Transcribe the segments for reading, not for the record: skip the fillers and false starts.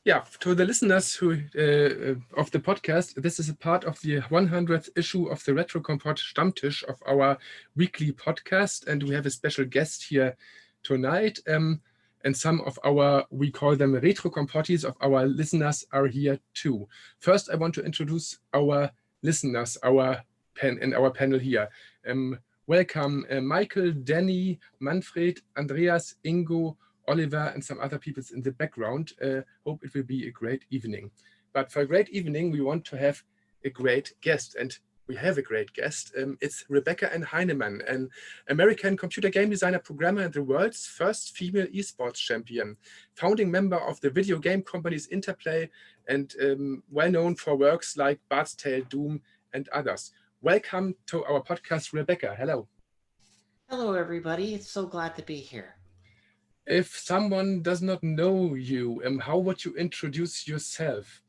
Yeah, to the listeners who of the podcast, this is a part of the 100th issue of the Retrokompott Stammtisch of our weekly podcast, and we have a special guest here tonight. And some of our, we call them Retrokompotties, of our listeners are here too. First, I want to introduce our listeners, our panel here. Welcome, Michael, Danny, Manfred, Andreas, Ingo, Oliver, and some other people in the background. Hope it will be a great evening. But for a great evening, we want to have a great guest, and we have a great guest. It's Rebecca and Heineman, an American computer game designer, programmer, and the world's first female esports champion, founding member of the video game companies Interplay, and well known for works like Bard's Tale, Doom, and others. Welcome to our podcast, Rebecca. Hello. Hello, everybody. It's so glad to be here. If someone does not know you, how would you introduce yourself?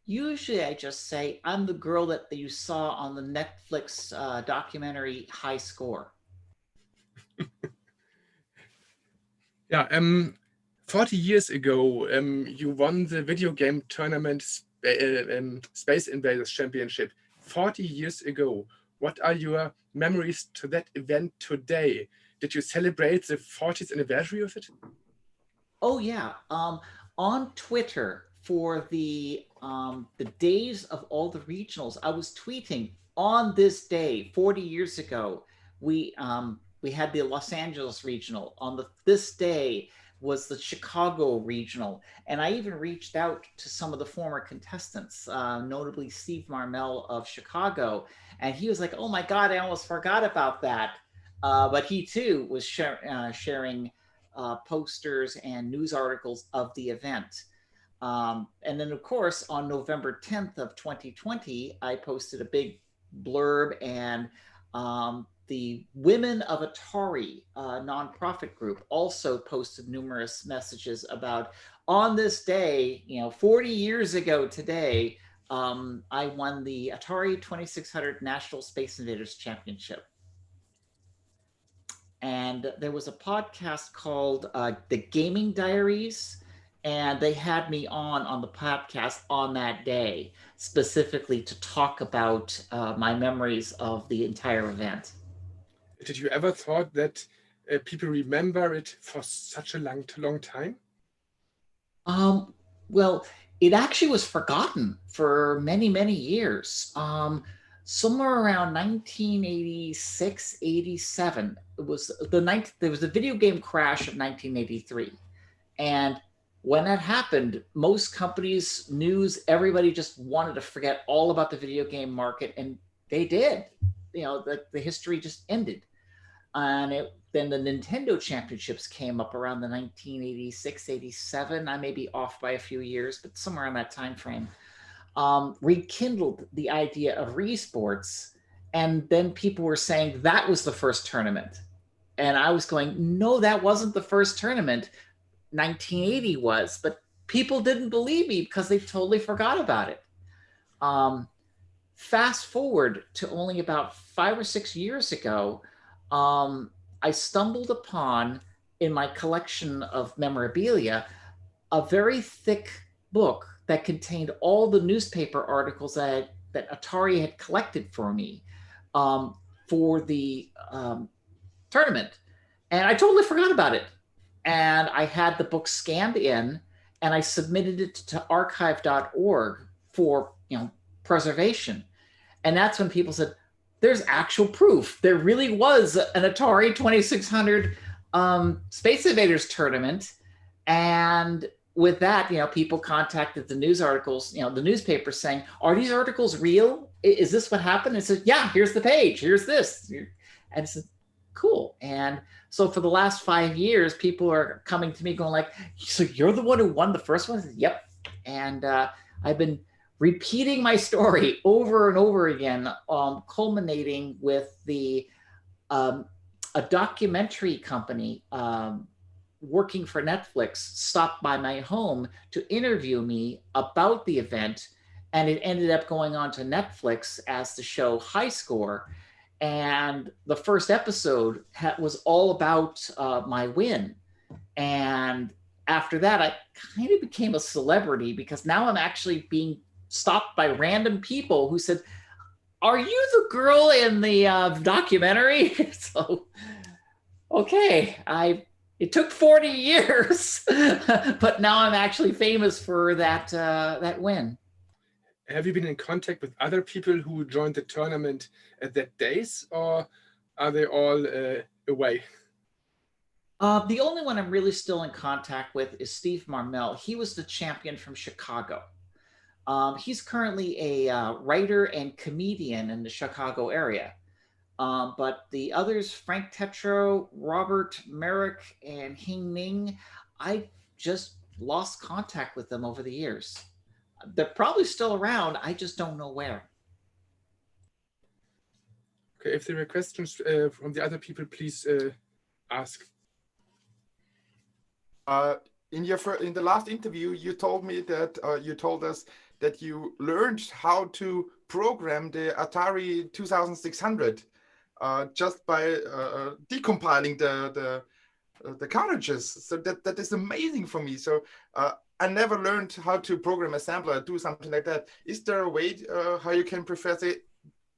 Usually I just say, I'm the girl that you saw on the Netflix documentary High Score. Yeah, 40 years ago, you won the video game tournament Space Invaders Championship. 40 years ago. What are your memories to that event today? Did you celebrate the 40th anniversary of it? Oh, yeah. On Twitter for the days of all the regionals, I was tweeting on this day, 40 years ago, we had the Los Angeles regional. On this day was the Chicago regional. And I even reached out to some of the former contestants, notably Steve Marmel of Chicago. And he was like, oh my God, I almost forgot about that. But he too was sharing posters and news articles of the event. And then, of course, on November 10th of 2020, I posted a big blurb, and the Women of Atari nonprofit group also posted numerous messages about, on this day, 40 years ago today, I won the Atari 2600 National Space Invaders Championship. And there was a podcast called The Gaming Diaries, and they had me on the podcast on that day, specifically to talk about my memories of the entire event. Did you ever thought that people remember it for such a long time? Well, it actually was forgotten for many, many years. Somewhere around 1986, 87, there was the video game crash of 1983. And when that happened, most companies, news, everybody just wanted to forget all about the video game market, and they did. The history just ended. And then the Nintendo Championships came up around the 1986, 87. I may be off by a few years, but somewhere in that time frame. Rekindled the idea of esports, and then people were saying that was the first tournament. And I was going, no, that wasn't the first tournament. 1980 was, but people didn't believe me because they totally forgot about it. Fast forward to only about 5 or 6 years ago, I stumbled upon, in my collection of memorabilia, a very thick book that contained all the newspaper articles that Atari had collected for me for the tournament. And I totally forgot about it. And I had the book scanned in, and I submitted it to archive.org for preservation. And that's when people said, there's actual proof. There really was an Atari 2600 Space Invaders tournament. And with that, people contacted the news articles, the newspapers saying, are these articles real? Is this what happened? And said, yeah, here's the page. Here's this. And it's cool. And so for the last 5 years, people are coming to me going like, so you're the one who won the first one? I said, yep. And I've been repeating my story over and over again, culminating with a documentary company working for Netflix stopped by my home to interview me about the event. And it ended up going on to Netflix as the show High Score. And the first episode was all about my win. And after that, I kind of became a celebrity because now I'm actually being stopped by random people who said, "Are you the girl in the documentary?" So, okay, it took 40 years, but now I'm actually famous for that win. Have you been in contact with other people who joined the tournament at that days, or are they all away? The only one I'm really still in contact with is Steve Marmel. He was the champion from Chicago. He's currently a writer and comedian in the Chicago area. But the others, Frank Tetro, Robert Merrick, and Hing Ning, I just lost contact with them over the years. They're probably still around. I just don't know where. Okay, if there are questions from the other people, please ask. In the last interview, you told me that you told us that you learned how to program the Atari 2600 just by decompiling the cartridges. So that is amazing for me. So I never learned how to program assembler, do something like that. Is there a way how you can prefer, say,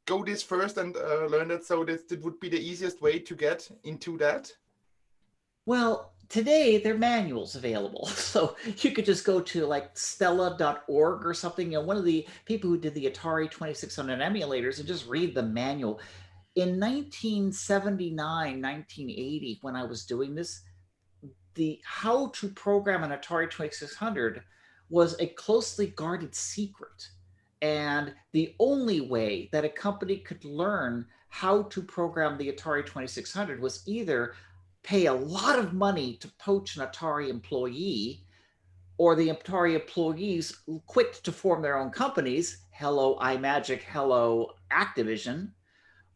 go this first and learn it, so that it would be the easiest way to get into that? Well, today there are manuals available. So you could just go to like stella.org or something. One of the people who did the Atari 2600 emulators and just read the manual. In 1979, 1980, when I was doing this, the how to program an Atari 2600 was a closely guarded secret. And the only way that a company could learn how to program the Atari 2600 was either pay a lot of money to poach an Atari employee, or the Atari employees quit to form their own companies. Hello, iMagic, hello, Activision.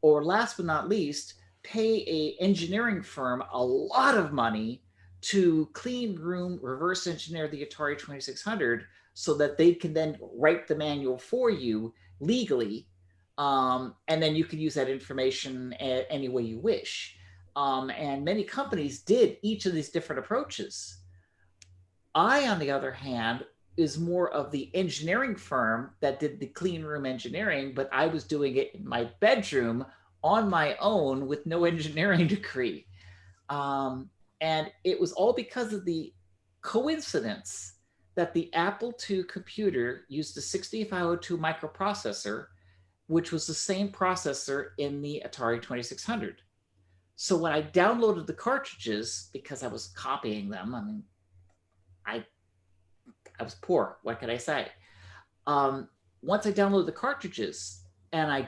Or last but not least, pay a engineering firm a lot of money to clean room reverse engineer the Atari 2600 so that they can then write the manual for you legally. And then you can use that information any way you wish. And many companies did each of these different approaches. I, on the other hand, is more of the engineering firm that did the clean room engineering, but I was doing it in my bedroom on my own with no engineering degree. And it was all because of the coincidence that the Apple II computer used a 6502 microprocessor, which was the same processor in the Atari 2600. So when I downloaded the cartridges, because I was copying them, I mean, I was poor. What could I say? Once I downloaded the cartridges and I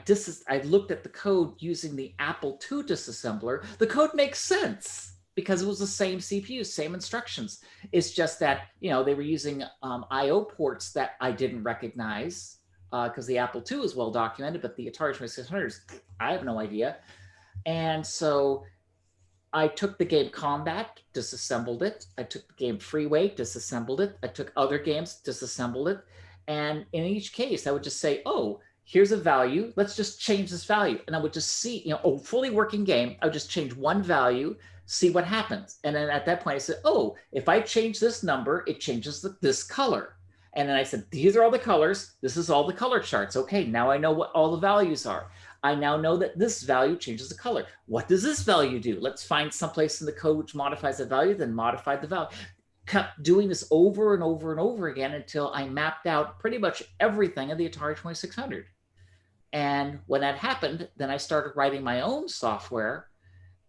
looked at the code using the Apple II disassembler, the code makes sense because it was the same CPU, same instructions. It's just that, they were using I/O ports that I didn't recognize because the Apple II is well documented, but the Atari 2600, I have no idea. And so I took the game Combat, disassembled it. I took the game Freeway, disassembled it. I took other games, disassembled it. And in each case, I would just say, oh, here's a value. Let's just change this value. And I would just see, a fully working game. I would just change one value, see what happens. And then at that point, I said, oh, if I change this number, it changes this color. And then I said, these are all the colors. This is all the color charts. Okay, now I know what all the values are. I now know that this value changes the color. What does this value do? Let's find someplace in the code which modifies the value, then modify the value. Kept doing this over and over and over again until I mapped out pretty much everything of the Atari 2600. And when that happened, then I started writing my own software.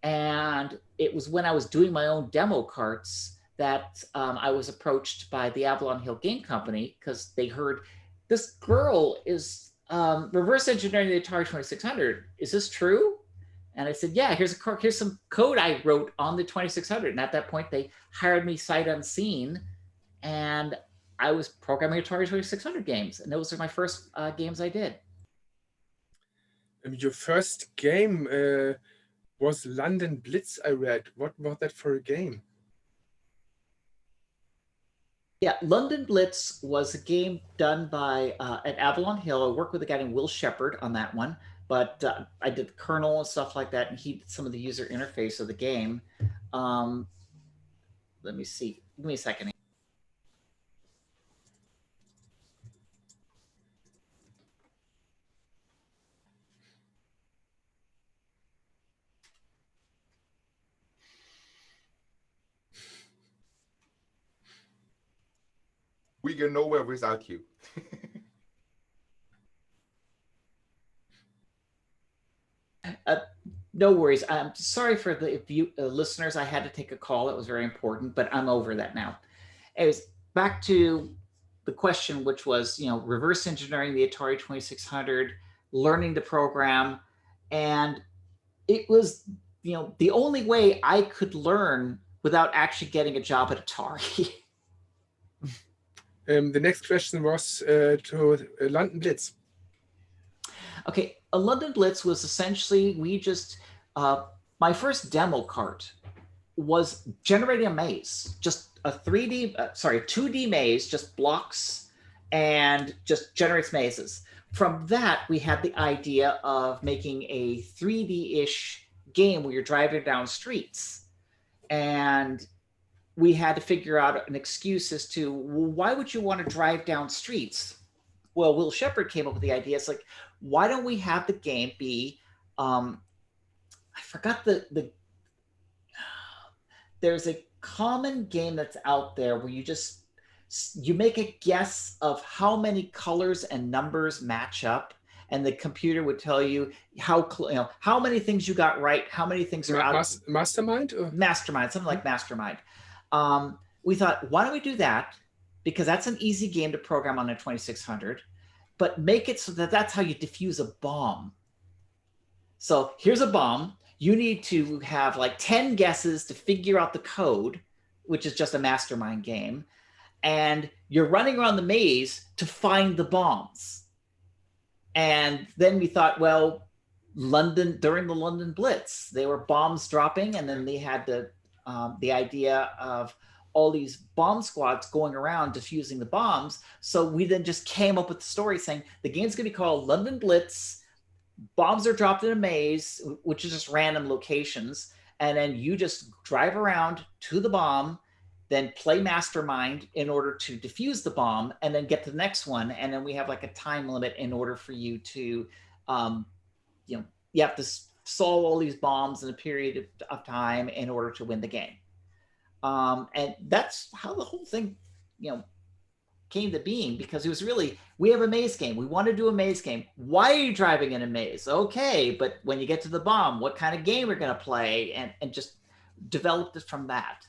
And it was when I was doing my own demo carts that I was approached by the Avalon Hill Game Company because they heard this girl is reverse engineering the Atari 2600. Is this true? And I said, yeah, here's some code I wrote on the 2600. And at that point, they hired me sight unseen. And I was programming Atari 2600 games. And those are my first games I did. Your first game was London Blitz, I read. What was that for a game? Yeah, London Blitz was a game done by at Avalon Hill. I worked with a guy named Will Shepard on that one, but I did the kernel and stuff like that, and he did some of the user interface of the game. let me see. Give me a second. We go nowhere without you. No worries. I'm sorry for the listeners. I had to take a call. It was very important, but I'm over that now. Anyways, back to the question, which was, reverse engineering the Atari 2600, learning to program. And it was, the only way I could learn without actually getting a job at Atari. The next question was to London Blitz. Okay, a London Blitz was essentially, my first demo cart was generating a maze, just a 2D maze, just blocks and just generates mazes. From that, we had the idea of making a 3D-ish game where you're driving down streets. And we had to figure out an excuse as to, well, why would you want to drive down streets? Well, Will Shepard came up with the idea. It's like, why don't we have the game be, I forgot there's a common game that's out there where you make a guess of how many colors and numbers match up, and the computer would tell you how many things you got right, how many things are out. Mastermind? Or? Mastermind, something like Mastermind. We thought, why don't we do that? Because that's an easy game to program on a 2600, but make it so that that's how you defuse a bomb. So here's a bomb. You need to have like 10 guesses to figure out the code, which is just a Mastermind game. And you're running around the maze to find the bombs. And then we thought, well, during the London Blitz, there were bombs dropping, and then they had the idea of all these bomb squads going around defusing the bombs. So we then just came up with the story saying the game's going to be called London Blitz. Bombs are dropped in a maze, which is just random locations. And then you just drive around to the bomb, then play Mastermind in order to defuse the bomb, and then get to the next one. And then we have like a time limit in order for you to, you have to solve all these bombs in a period of time in order to win the game. And that's how the whole thing, came to being, because it was really, we have a maze game. We want to do a maze game. Why are you driving in a maze? Okay, but when you get to the bomb, what kind of game we're going to play, and just developed it from that.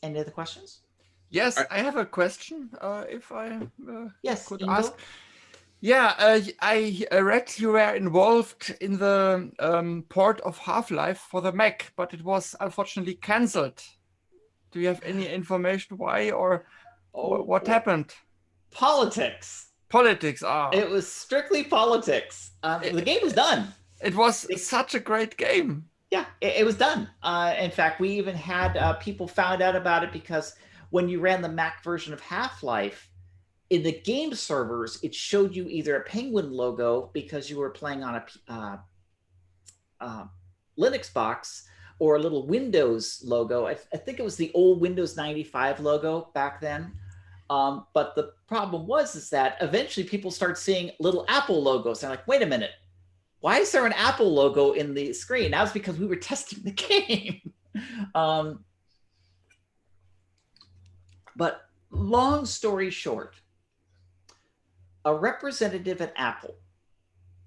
Any other questions? Yes, I have a question, if I could Ingo? ask. Yeah, I read you were involved in the port of Half-Life for the Mac, but it was unfortunately cancelled. Do you have any information why, or what happened? Politics. Politics. It was strictly politics. The game was done. It was such a great game. Yeah, it was done. In fact, we even had people found out about it because when you ran the Mac version of Half-Life, in the game servers, it showed you either a penguin logo because you were playing on a Linux box, or a little Windows logo. I think it was the old Windows 95 logo back then. But the problem was that eventually people start seeing little Apple logos. They're like, wait a minute, why is there an Apple logo in the screen? That was because we were testing the game. But long story short, a representative at Apple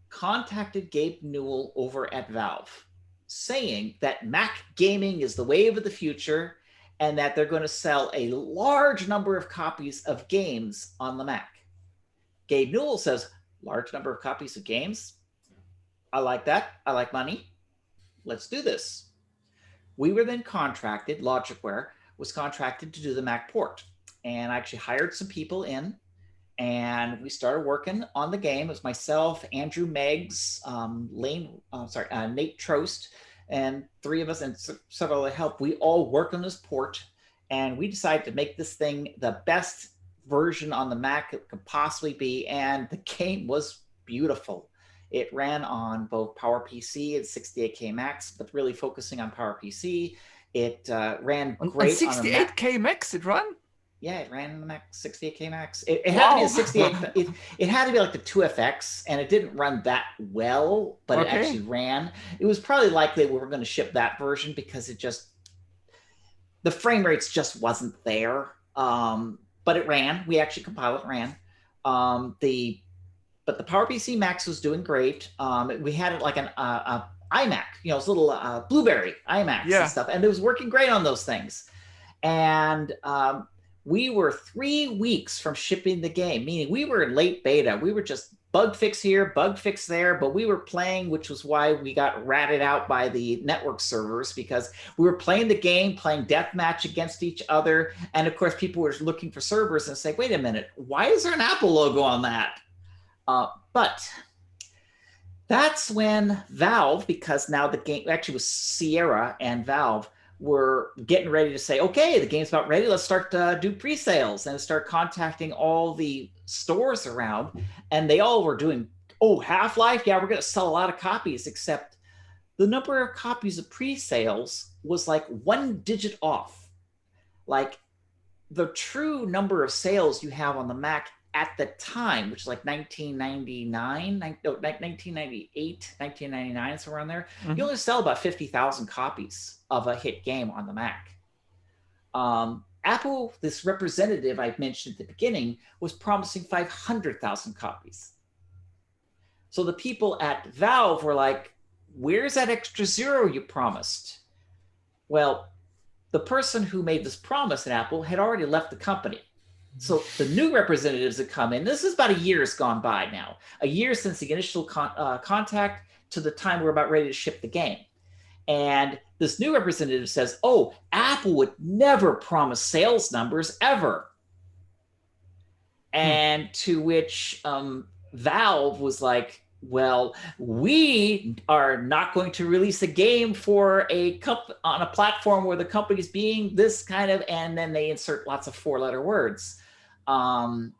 contacted Gabe Newell over at Valve, saying that Mac gaming is the wave of the future and that they're going to sell a large number of copies of games on the Mac. Gabe Newell says, large number of copies of games? I like that. I like money. Let's do this. We were then contracted, Logicware was contracted to do the Mac port. And I actually hired some people in, and we started working on the game. It was myself, Andrew Meggs, Nate Trost, and three of us and several other help. We all worked on this port, and we decided to make this thing the best version on the Mac it could possibly be, and the game was beautiful. It ran on both PowerPC and 68K Max, but really focusing on PowerPC. It ran great on 68K Max. It ran. Yeah, it ran on the Mac 68K Max. It had to be a 68. It had to be like the 2FX, and it didn't run that well, but it actually ran. It was probably likely we were going to ship that version because the frame rates just wasn't there. But it ran. We actually compiled it, ran. But the PowerPC Max was doing great. We had it like an iMac, it's a little Blueberry iMacs and stuff, and it was working great on those things. And we were 3 weeks from shipping the game, meaning we were in late beta. We were just bug fix here, bug fix there, but we were playing, which was why we got ratted out by the network servers, because we were playing the game, playing deathmatch against each other. And of course, people were looking for servers and say, wait a minute, why is there an Apple logo on that? But that's when Valve, because now the game actually was Sierra and Valve, were getting ready to say, okay, the game's about ready. Let's start to do pre-sales and start contacting all the stores around. And they all were doing, Half-Life? Yeah, we're going to sell a lot of copies, except the number of copies of pre-sales was like 1 digit off. Like the true number of sales you have on the Mac at the time, which is like 1999, 1998, 1999, somewhere around there, you only sell about 50,000 copies of a hit game on the Mac. Apple, this representative I mentioned at the beginning, was promising 500,000 copies. So the people at Valve were like, where's that extra zero you promised? Well, the person who made this promise at Apple had already left the company. So the new representatives that come in, this is about a year has gone by now, a year since the initial contact to the time we're about ready to ship the game. And this new representative says, Apple would never promise sales numbers ever. And to which Valve was like, well, we are not going to release a game for on a platform where the company's being this kind of, and then they insert lots of 4-letter words. I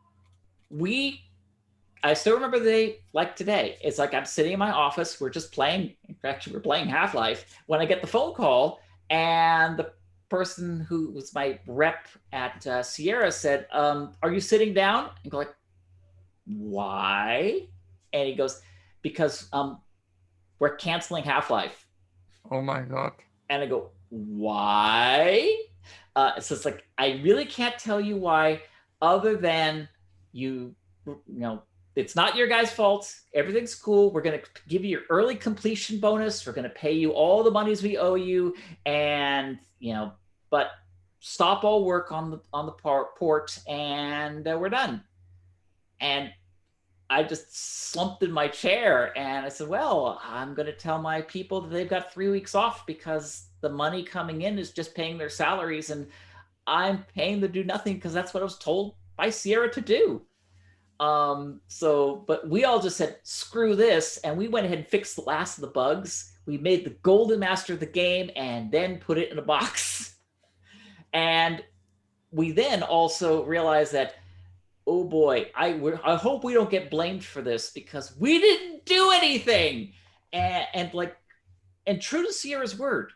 still remember the day like today. It's like I'm sitting in my office. We're just playing. Actually, we're playing Half-Life when I get the phone call, and the person who was my rep at Sierra said, "Are you sitting down?" And go like, "Why?" And he goes, "Because we're canceling Half-Life." Oh my God. And I go, "Why?" So it's like, I really can't tell you why, other than it's not your guys' fault. Everything's cool. We're going to give you your early completion bonus. We're going to pay you all the monies we owe you. And, but stop all work on the port and we're done. And I just slumped in my chair and I said, well, I'm going to tell my people that they've got 3 weeks off because the money coming in is just paying their salaries. And I'm paying them to do nothing because that's what I was told by Sierra to do. But we all just said, screw this. And we went ahead and fixed the last of the bugs. We made the golden master of the game and then put it in a box. And we then also realized that, oh boy, I hope we don't get blamed for this because we didn't do anything. And true to Sierra's word,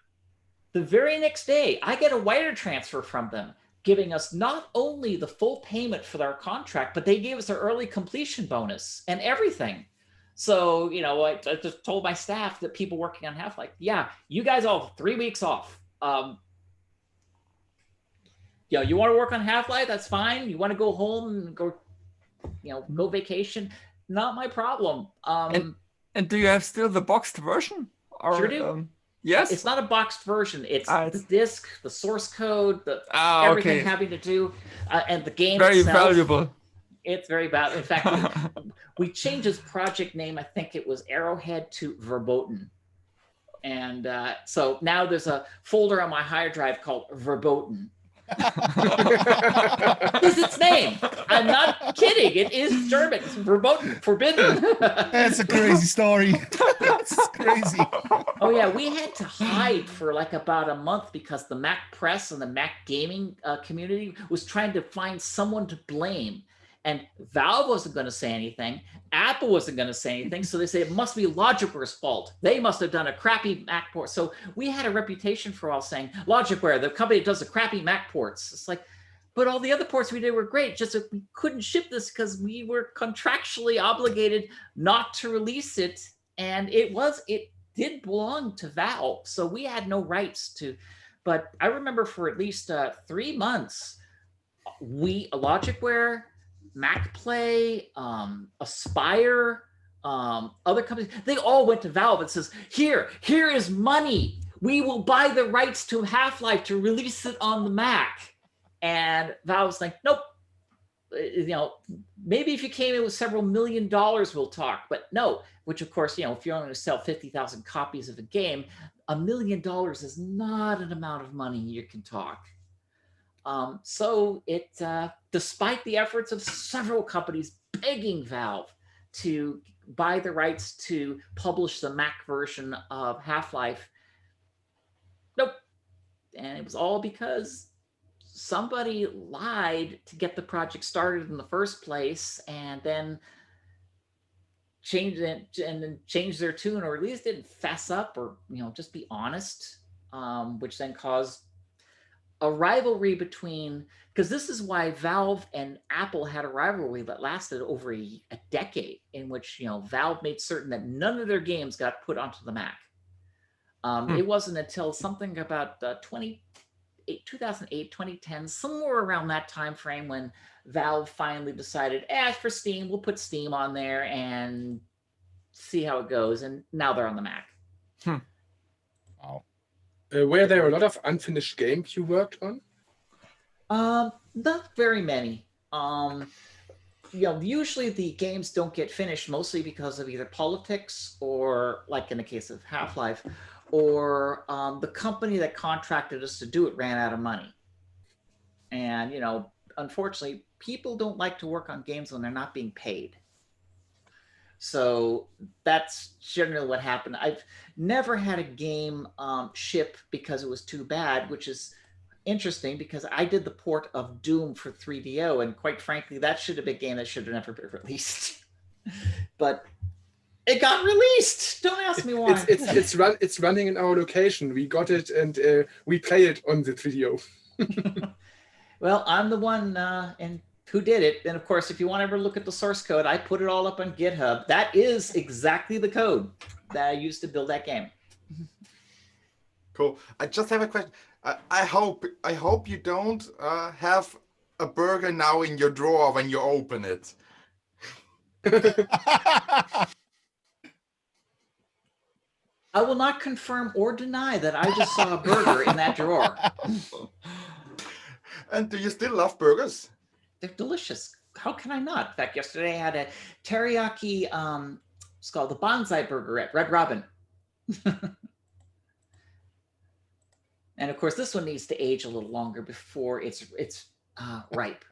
the very next day, I get a wire transfer from them, giving us not only the full payment for our contract, but they gave us our early completion bonus and everything. So, I just told my staff, that people working on Half-Life, yeah, you guys all have 3 weeks off. You want to work on Half-Life? That's fine. You want to go home and go vacation? Not my problem. And do you have still the boxed version? Or, sure do. Yes. It's not a boxed version. It's the disc, the source code, everything having to do, and the game very itself. Valuable. It's very valuable. In fact, we changed his project name. I think it was Arrowhead to Verboten. And so now there's a folder on my hard drive called Verboten. Is its name. I'm not kidding. It is German. It's verboten, forbidden. That's a crazy story. That's crazy. Oh yeah, we had to hide for like about a month because the Mac press and the Mac gaming community was trying to find someone to blame. And Valve wasn't going to say anything. Apple wasn't going to say anything. So they say it must be Logicware's fault. They must have done a crappy Mac port. So we had a reputation for all saying, Logicware, the company that does the crappy Mac ports. It's like, but all the other ports we did were great. Just that we couldn't ship this because we were contractually obligated not to release it. And it did belong to Valve. So we had no rights to. But I remember for at least 3 months, Logicware, MacPlay, Aspire, other companies, they all went to Valve and says, here is money. We will buy the rights to Half-Life to release it on the Mac. And Valve's like, nope. Maybe if you came in with several $1 million, we'll talk. But no, which of course, if you're only going to sell 50,000 copies of a game, $1 million is not an amount of money you can talk. So it, despite the efforts of several companies begging Valve to buy the rights to publish the Mac version of Half-Life, nope. And it was all because somebody lied to get the project started in the first place and then changed it and then changed their tune, or at least didn't fess up or, just be honest, which then caused a rivalry between, because this is why Valve and Apple had a rivalry that lasted over a decade, in which Valve made certain that none of their games got put onto the Mac. It wasn't until something about 2008, 2010, somewhere around that time frame, when Valve finally decided, for Steam, we'll put Steam on there and see how it goes. And now they're on the Mac. Wow. Were there a lot of unfinished games you worked on? Not very many. Usually the games don't get finished mostly because of either politics or, like in the case of Half-Life, or the company that contracted us to do it ran out of money. And, unfortunately, people don't like to work on games when they're not being paid. So that's generally what happened. I've never had a game ship because it was too bad, which is interesting because I did the port of Doom for 3DO, and quite frankly, that should have been a game that should have never been released. But it got released. Don't ask me why. It's running in our location. We got it and we play it on the 3DO. Well, I'm the one who did it. And of course, if you want to ever look at the source code, I put it all up on GitHub. That is exactly the code that I used to build that game. Cool. I just have a question. I hope you don't have a burger now in your drawer when you open it. I will not confirm or deny that I just saw a burger in that drawer. And do you still love burgers? They're delicious. How can I not? In fact, yesterday I had a teriyaki, it's called the bonsai burger at Red Robin. And of course, this one needs to age a little longer before it's ripe.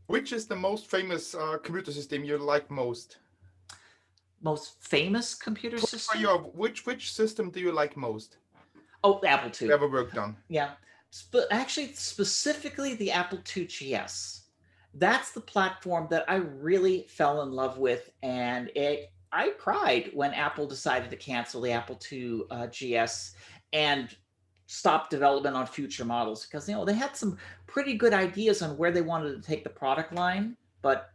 Which is the most famous computer system you like most? Most famous computer system? Which system do you like most? Oh, the Apple II. You ever worked on? Yeah. Actually, specifically the Apple II GS. That's the platform that I really fell in love with. And I cried when Apple decided to cancel the Apple II GS and stop development on future models, because they had some pretty good ideas on where they wanted to take the product line, but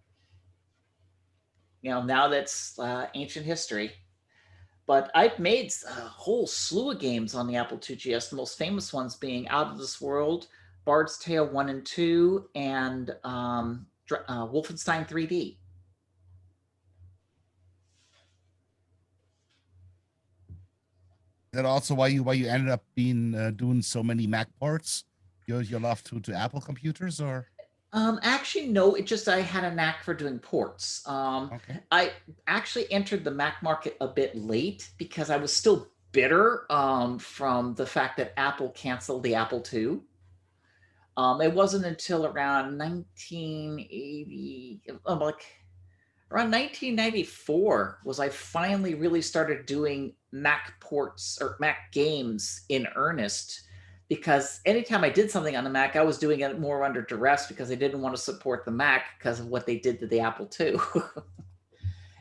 now that's ancient history. But I've made a whole slew of games on the Apple II GS, the most famous ones being Out of This World, Bard's Tale 1 and 2, and Wolfenstein 3D. Is that also why you ended up doing so many Mac ports? Your love to Apple computers, or? Actually, no. It just I had a knack for doing ports. Okay. I actually entered the Mac market a bit late because I was still bitter from the fact that Apple canceled the Apple II. It wasn't until around 1980, Around 1994 was I finally really started doing Mac ports or Mac games in earnest, because anytime I did something on the Mac, I was doing it more under duress because I didn't want to support the Mac because of what they did to the Apple II.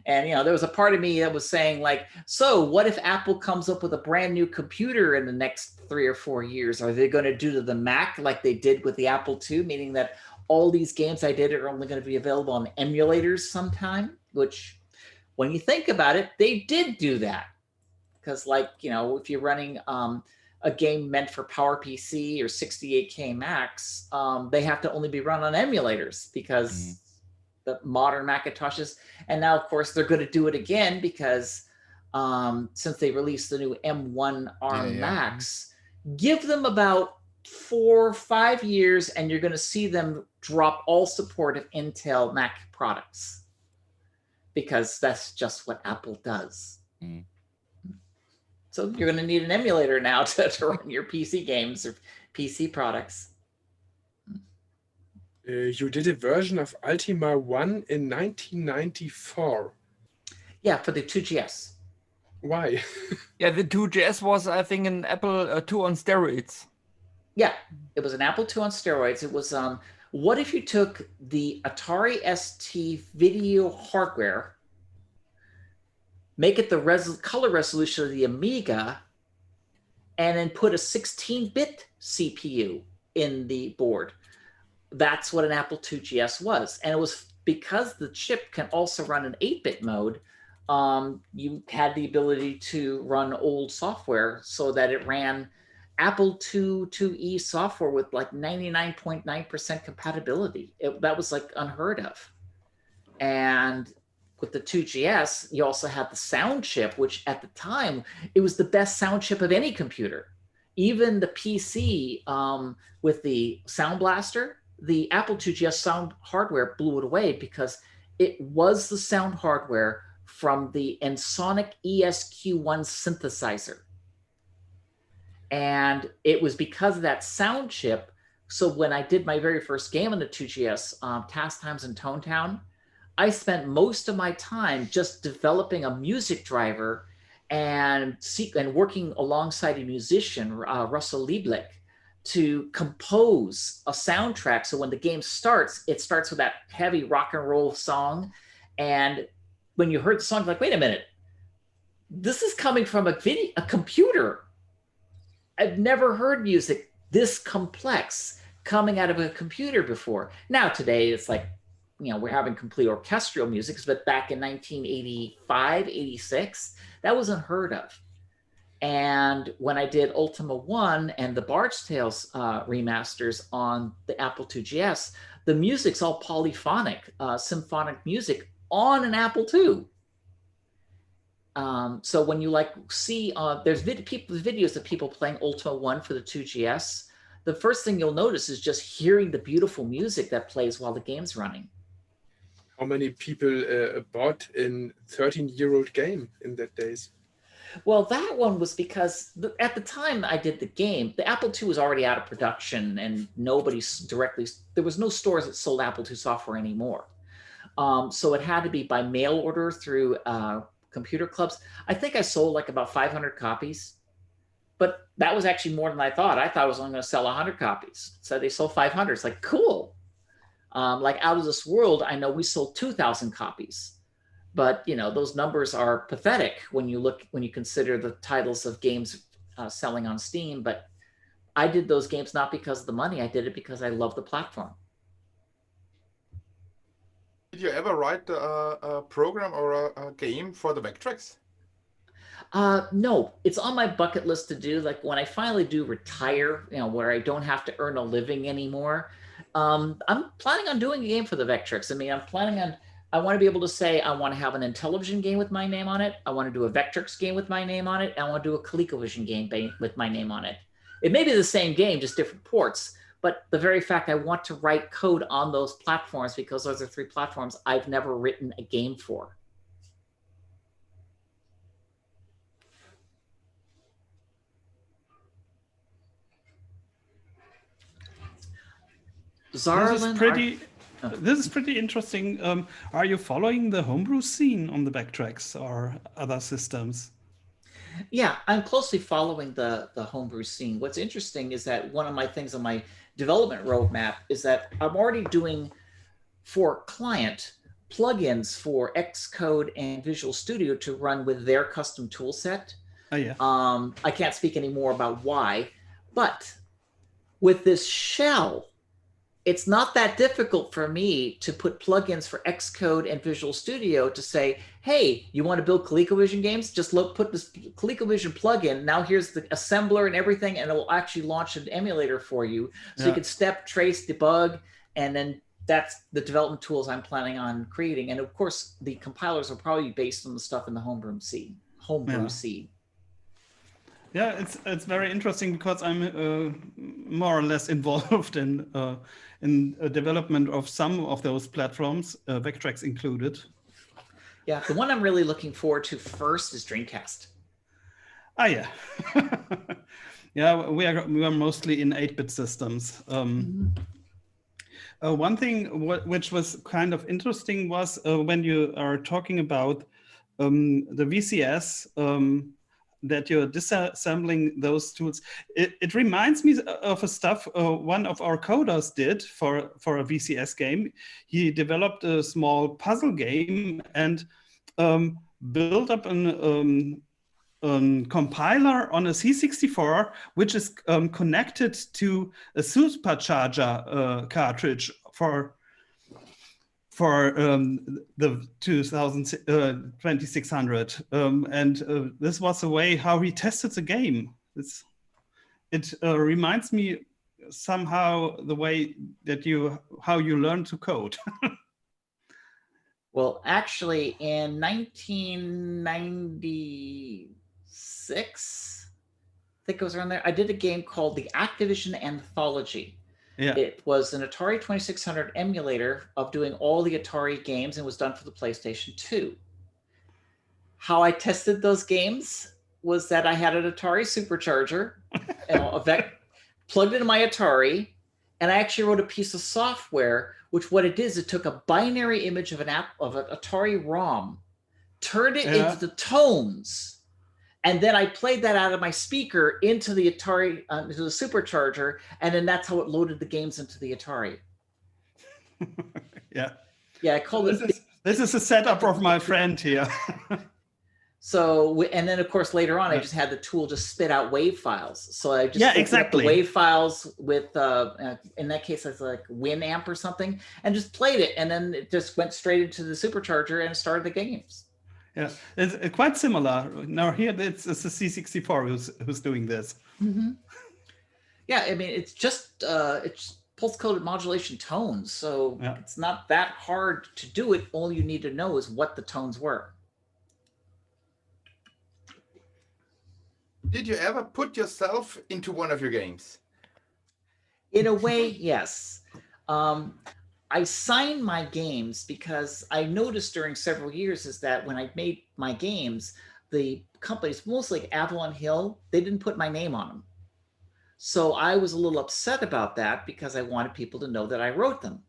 And, there was a part of me that was saying, like, so what if Apple comes up with a brand new computer in the next 3 or 4 years? Are they going to do to the Mac like they did with the Apple II, meaning that all these games I did are only going to be available on emulators sometime? Which, when you think about it, they did do that. Because, like, if you're running a game meant for PowerPC or 68K Macs, they have to only be run on emulators because the modern Macintoshes. And now, of course, they're going to do it again because since they released the new M1 ARM Macs, give them about 4 or 5 years and you're going to see them drop all support of Intel Mac products, because that's just what Apple does. So you're going to need an emulator now to run your PC games or PC products. You did a version of Ultima 1 in 1994. Yeah, for the 2GS. Why? Yeah, the 2GS was, I think, an Apple II on steroids. Yeah, it was an Apple II on steroids. It was, what if you took the Atari ST video hardware, make it the color resolution of the Amiga, and then put a 16-bit CPU in the board? That's what an Apple IIgs was. And it was because the chip can also run an 8-bit mode, you had the ability to run old software so that it ran Apple IIe software with like 99.9% compatibility. That was like unheard of. And with the 2GS, you also had the sound chip, which at the time, it was the best sound chip of any computer. Even the PC with the Sound Blaster, the Apple IIgs sound hardware blew it away because it was the sound hardware from the Ensoniq ESQ1 synthesizer. And it was because of that sound chip. So when I did my very first game on the 2GS, Task Times in Tone Town, I spent most of my time just developing a music driver and working alongside a musician, Russell Lieblich, to compose a soundtrack. So when the game starts, it starts with that heavy rock and roll song. And when you heard the song, you're like, wait a minute, this is coming from a computer. I've never heard music this complex coming out of a computer before. Now today, it's like, we're having complete orchestral music, but back in 1985, 86, that was unheard of. And when I did Ultima 1 and the Bard's Tales remasters on the Apple IIgs, the music's all polyphonic, symphonic music on an Apple II. So when you see, there's videos of people playing Ultima 1 for the 2GS, the first thing you'll notice is just hearing the beautiful music that plays while the game's running. How many people bought a 13-year-old game in that days? Well, that one was because at the time I did the game, the Apple II was already out of production and there was no stores that sold Apple II software anymore. So it had to be by mail order through computer clubs. I think I sold like about 500 copies, but that was actually more than I thought. I thought I was only going to sell 100 copies. So they sold 500. It's like, cool. Like Out of This World, I know we sold 2,000 copies. But those numbers are pathetic when you consider the titles of games selling on Steam. But I did those games not because of the money. I did it because I love the platform. Did you ever write a program or a game for the Vectrex? No, it's on my bucket list to do. Like when I finally do retire, where I don't have to earn a living anymore. I'm planning on doing a game for the Vectrex. I mean, I want to be able to say, I want to have an Intellivision game with my name on it. I want to do a Vectrex game with my name on it. And I want to do a ColecoVision game with my name on it. It may be the same game, just different ports. But the very fact I want to write code on those platforms, because those are 3 platforms I've never written a game for. This is pretty This is pretty interesting. Are you following the homebrew scene on the Backtracks or other systems? Yeah, I'm closely following the homebrew scene. What's interesting is that one of my things on my development roadmap is that I'm already doing for client plugins for Xcode and Visual Studio to run with their custom tool set. Oh yeah. I can't speak any more about why, but with this shell, it's not that difficult for me to put plugins for Xcode and Visual Studio to say, hey, you want to build ColecoVision games? Just put this ColecoVision plugin. Now here's the assembler and everything, and it will actually launch an emulator for you. So you can step, trace, debug, and then that's the development tools I'm planning on creating. And of course, the compilers are probably based on the stuff in the homebrew scene. Yeah, it's very interesting because I'm more or less involved in development of some of those platforms, Backtracks included. Yeah, the one I'm really looking forward to first is Dreamcast. Ah, yeah. Yeah, we are mostly in 8-bit systems. One thing which was kind of interesting was when you are talking about the VCS, that you're disassembling those tools. It reminds me of a stuff one of our coders did for a VCS game. He developed a small puzzle game and built up an compiler on a C64, which is connected to a supercharger cartridge for the 2600, and this was the way how he tested the game. It reminds me somehow the way that how you learn to code. Well, actually, in 1996, I think it was around there, I did a game called the Activision Anthology. Yeah. It was an Atari 2600 emulator of doing all the Atari games and was done for the PlayStation 2. How I tested those games was that I had an Atari supercharger, plugged into my Atari, and I actually wrote a piece of software, which what it did is it took a binary image of an Atari ROM, turned it into the tones, and then I played that out of my speaker into the Atari, into the supercharger, and then that's how it loaded the games into the Atari. Yeah. Yeah, I called it. This is a setup of my friend here. So, and then of course later on, I just had the tool just spit out WAV files. So I just up the WAV files with, in that case, it's like Winamp or something, and just played it, and then it just went straight into the supercharger and started the games. Yeah, it's quite similar. Now here it's a C64 who's doing this. Mm-hmm. Yeah, I mean it's just it's pulse-coded modulation tones, so it's not that hard to do it. All you need to know is what the tones were. Did you ever put yourself into one of your games? In a way, yes. I sign my games because I noticed during several years is that when I made my games, the companies, mostly like Avalon Hill, they didn't put my name on them. So I was a little upset about that because I wanted people to know that I wrote them.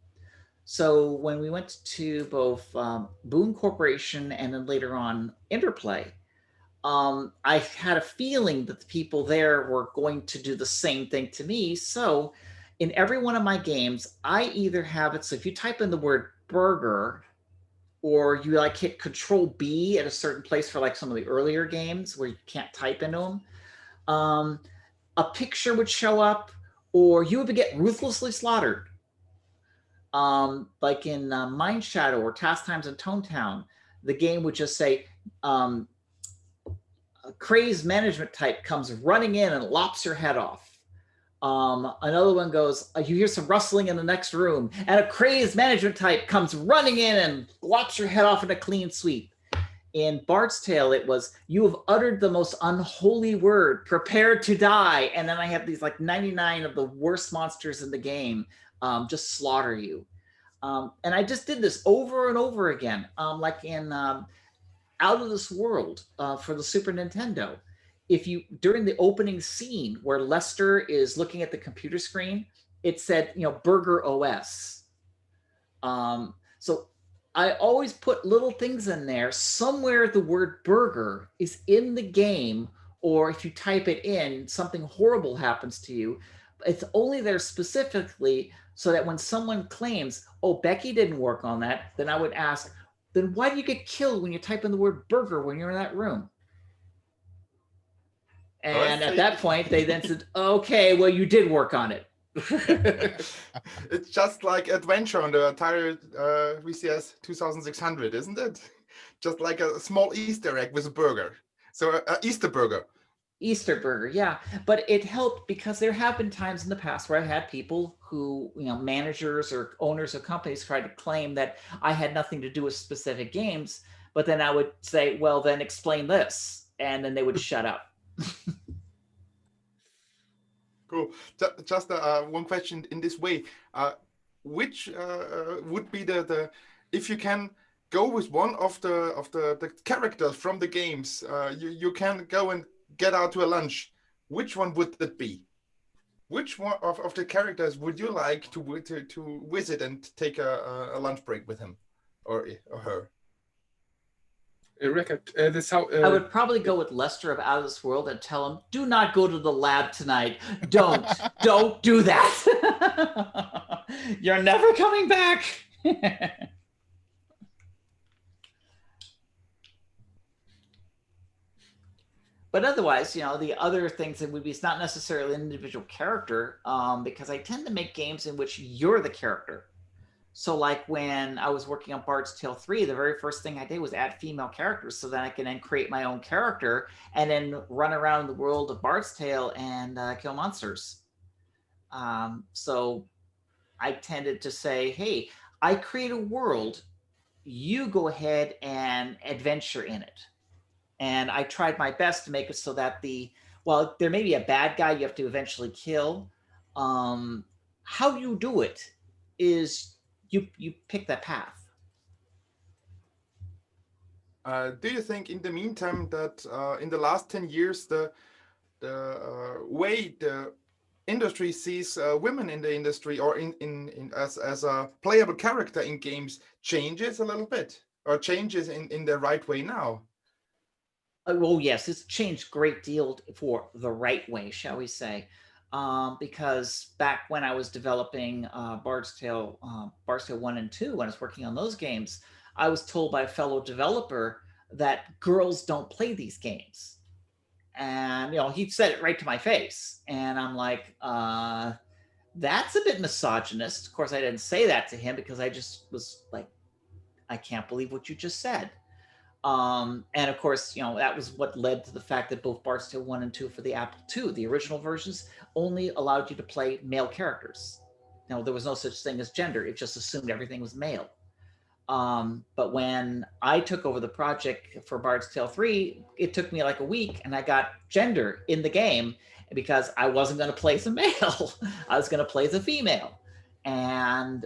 So when we went to both Boone Corporation and then later on Interplay, I had a feeling that the people there were going to do the same thing to me. So in every one of my games, I either have it, so if you type in the word burger, or you like hit Control B at a certain place for like some of the earlier games where you can't type into them, a picture would show up, or you would get ruthlessly slaughtered. Like in Mind Shadow or Task Times in Tone Town, the game would just say, a crazed management type comes running in and lops your head off. Another one goes, you hear some rustling in the next room, and a crazed management type comes running in and lops your head off in a clean sweep. In Bard's Tale, it was, you have uttered the most unholy word, prepare to die. And then I have these like 99 of the worst monsters in the game just slaughter you. And I just did this over and over again, like in Out of This World for the Super Nintendo. If you, during the opening scene where Lester is looking at the computer screen, it said, Burger OS. So I always put little things in there. Somewhere the word burger is in the game, or if you type it in, something horrible happens to you. It's only there specifically so that when someone claims, oh, Becky didn't work on that, then I would ask, then why do you get killed when you type in the word burger when you're in that room? And at that point, they then said, okay, well, you did work on it. It's just like adventure on the Atari VCS 2600, isn't it? Just like a small Easter egg with a burger. So Easter burger. Easter burger, yeah. But it helped because there have been times in the past where I had people who, managers or owners of companies tried to claim that I had nothing to do with specific games. But then I would say, well, then explain this. And then they would shut up. Cool. Just one question in this way. Which would be the if you can go with one of the characters from the games, you can go and get out to a lunch. Which one would that be? Which one of the characters would you like to visit and take a lunch break with him or her? I would probably go with Lester of Out of This World and tell him, do not go to the lab tonight. Don't do that. You're never coming back. But otherwise, the other things that would be, it's not necessarily an individual character, because I tend to make games in which you're the character. So like when I was working on Bard's Tale 3, the very first thing I did was add female characters so that I can then create my own character and then run around the world of Bard's Tale and kill monsters. So I tended to say, hey, I create a world, you go ahead and adventure in it. And I tried my best to make it so that there may be a bad guy you have to eventually kill. How you do it is you pick that path. Do you think in the meantime that in the last 10 years, the way the industry sees women in the industry or as a playable character in games changes a little bit or changes in the right way now? Well, yes, it's changed a great deal for the right way, shall we say. Because back when I was developing Bard's Tale 1 and 2, when I was working on those games, I was told by a fellow developer that girls don't play these games. And, he said it right to my face. And I'm like, that's a bit misogynist. Of course, I didn't say that to him because I just was like, I can't believe what you just said. And of course, that was what led to the fact that both Bard's Tale 1 and 2 for the Apple II, the original versions, only allowed you to play male characters. There was no such thing as gender. It just assumed everything was male. But when I took over the project for Bard's Tale 3, it took me like a week and I got gender in the game because I wasn't going to play as a male. I was going to play as a female. And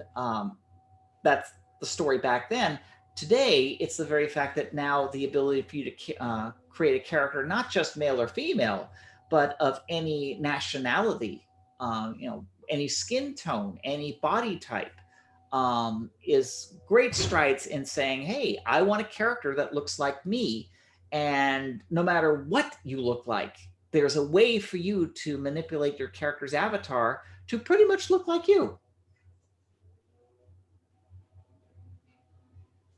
that's the story back then. Today, it's the very fact that now the ability for you to create a character, not just male or female, but of any nationality, any skin tone, any body type, is great strides in saying, hey, I want a character that looks like me. And no matter what you look like, there's a way for you to manipulate your character's avatar to pretty much look like you.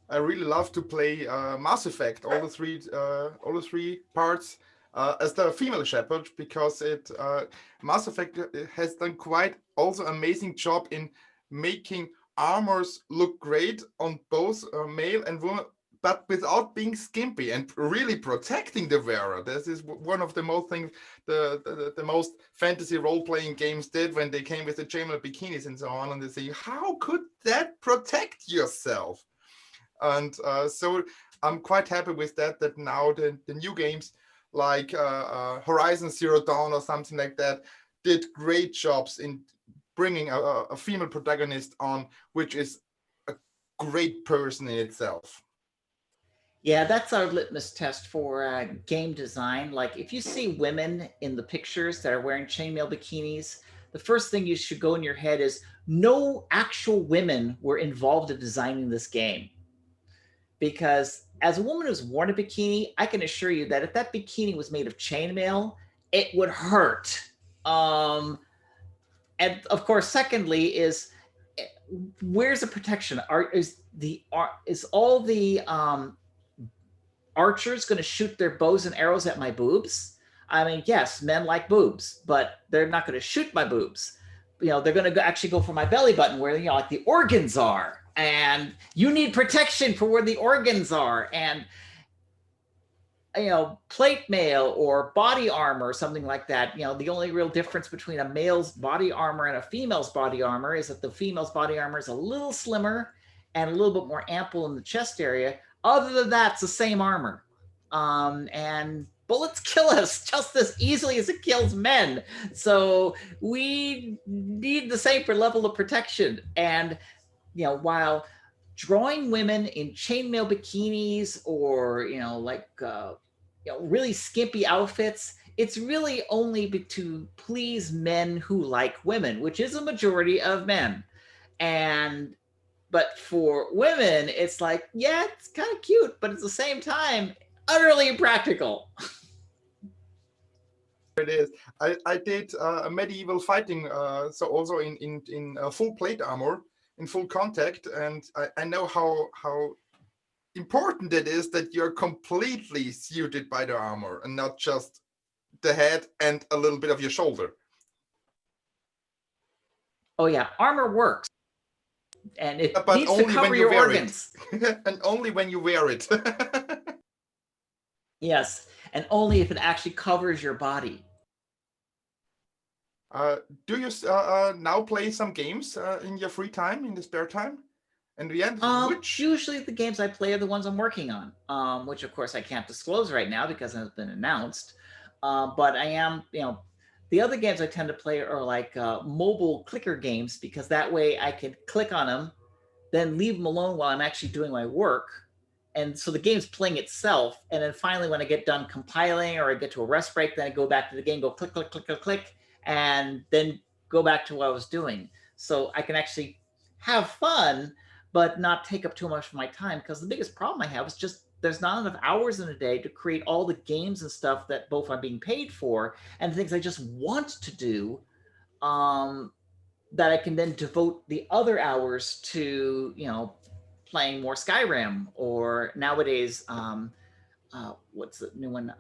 I really love to play Mass Effect, all the three parts as the female shepherd, because Mass Effect has done quite also amazing job in making armors look great on both male and woman, but without being skimpy and really protecting the wearer. This is one of the most things the most fantasy role-playing games did when they came with the chainmail bikinis and so on, and they say, how could that protect yourself? And so I'm quite happy with that now the new games like Horizon Zero Dawn or something like that did great jobs in bringing a female protagonist on, which is a great person in itself. Yeah, that's our litmus test for game design. Like if you see women in the pictures that are wearing chainmail bikinis, the first thing you should go in your head is, no actual women were involved in designing this game. Because as a woman who's worn a bikini, I can assure you that if that bikini was made of chainmail, it would hurt. And of course, secondly, is where's the protection? Is all the archers going to shoot their bows and arrows at my boobs? I mean, yes, men like boobs, but they're not going to shoot my boobs. You know, they're going to actually go for my belly button where, you know, like the organs are. And you need protection for where the organs are. And, you know, plate mail or body armor or something like that. You know, the only real difference between a male's body armor and a female's body armor is that the female's body armor is a little slimmer and a little bit more ample in the chest area. Other than that, it's the same armor. And bullets kill us just as easily as it kills men. So we need the same level of protection. And, you know, while drawing women in chainmail bikinis or, you know, like, you know, really skimpy outfits, it's really only to please men who like women, which is a majority of men. But for women, it's like, yeah, it's kind of cute, but at the same time, utterly impractical. It is. I did a medieval fighting, so also in full plate armor, in full contact, and I know how important it is that you're completely suited by the armor and not just the head and a little bit of your shoulder. Oh yeah, armor works. And it but needs to cover your organs. And only when you wear it. Yes, and only if it actually covers your body. Do you now play some games in your free time, in the spare time? And the end, which? Usually the games I play are the ones I'm working on, which of course I can't disclose right now because it has been announced. But I am, you know, the other games I tend to play are like mobile clicker games because that way I can click on them, then leave them alone while I'm actually doing my work. And so the game's playing itself. And then finally, when I get done compiling or I get to a rest break, then I go back to the game, go click, click, click, click, click, and then go back to what I was doing. So I can actually have fun, but not take up too much of my time. Because the biggest problem I have is just there's not enough hours in a day to create all the games and stuff that both I'm being paid for and things I just want to do, that I can then devote the other hours to, you know, playing more Skyrim or nowadays, what's the new one?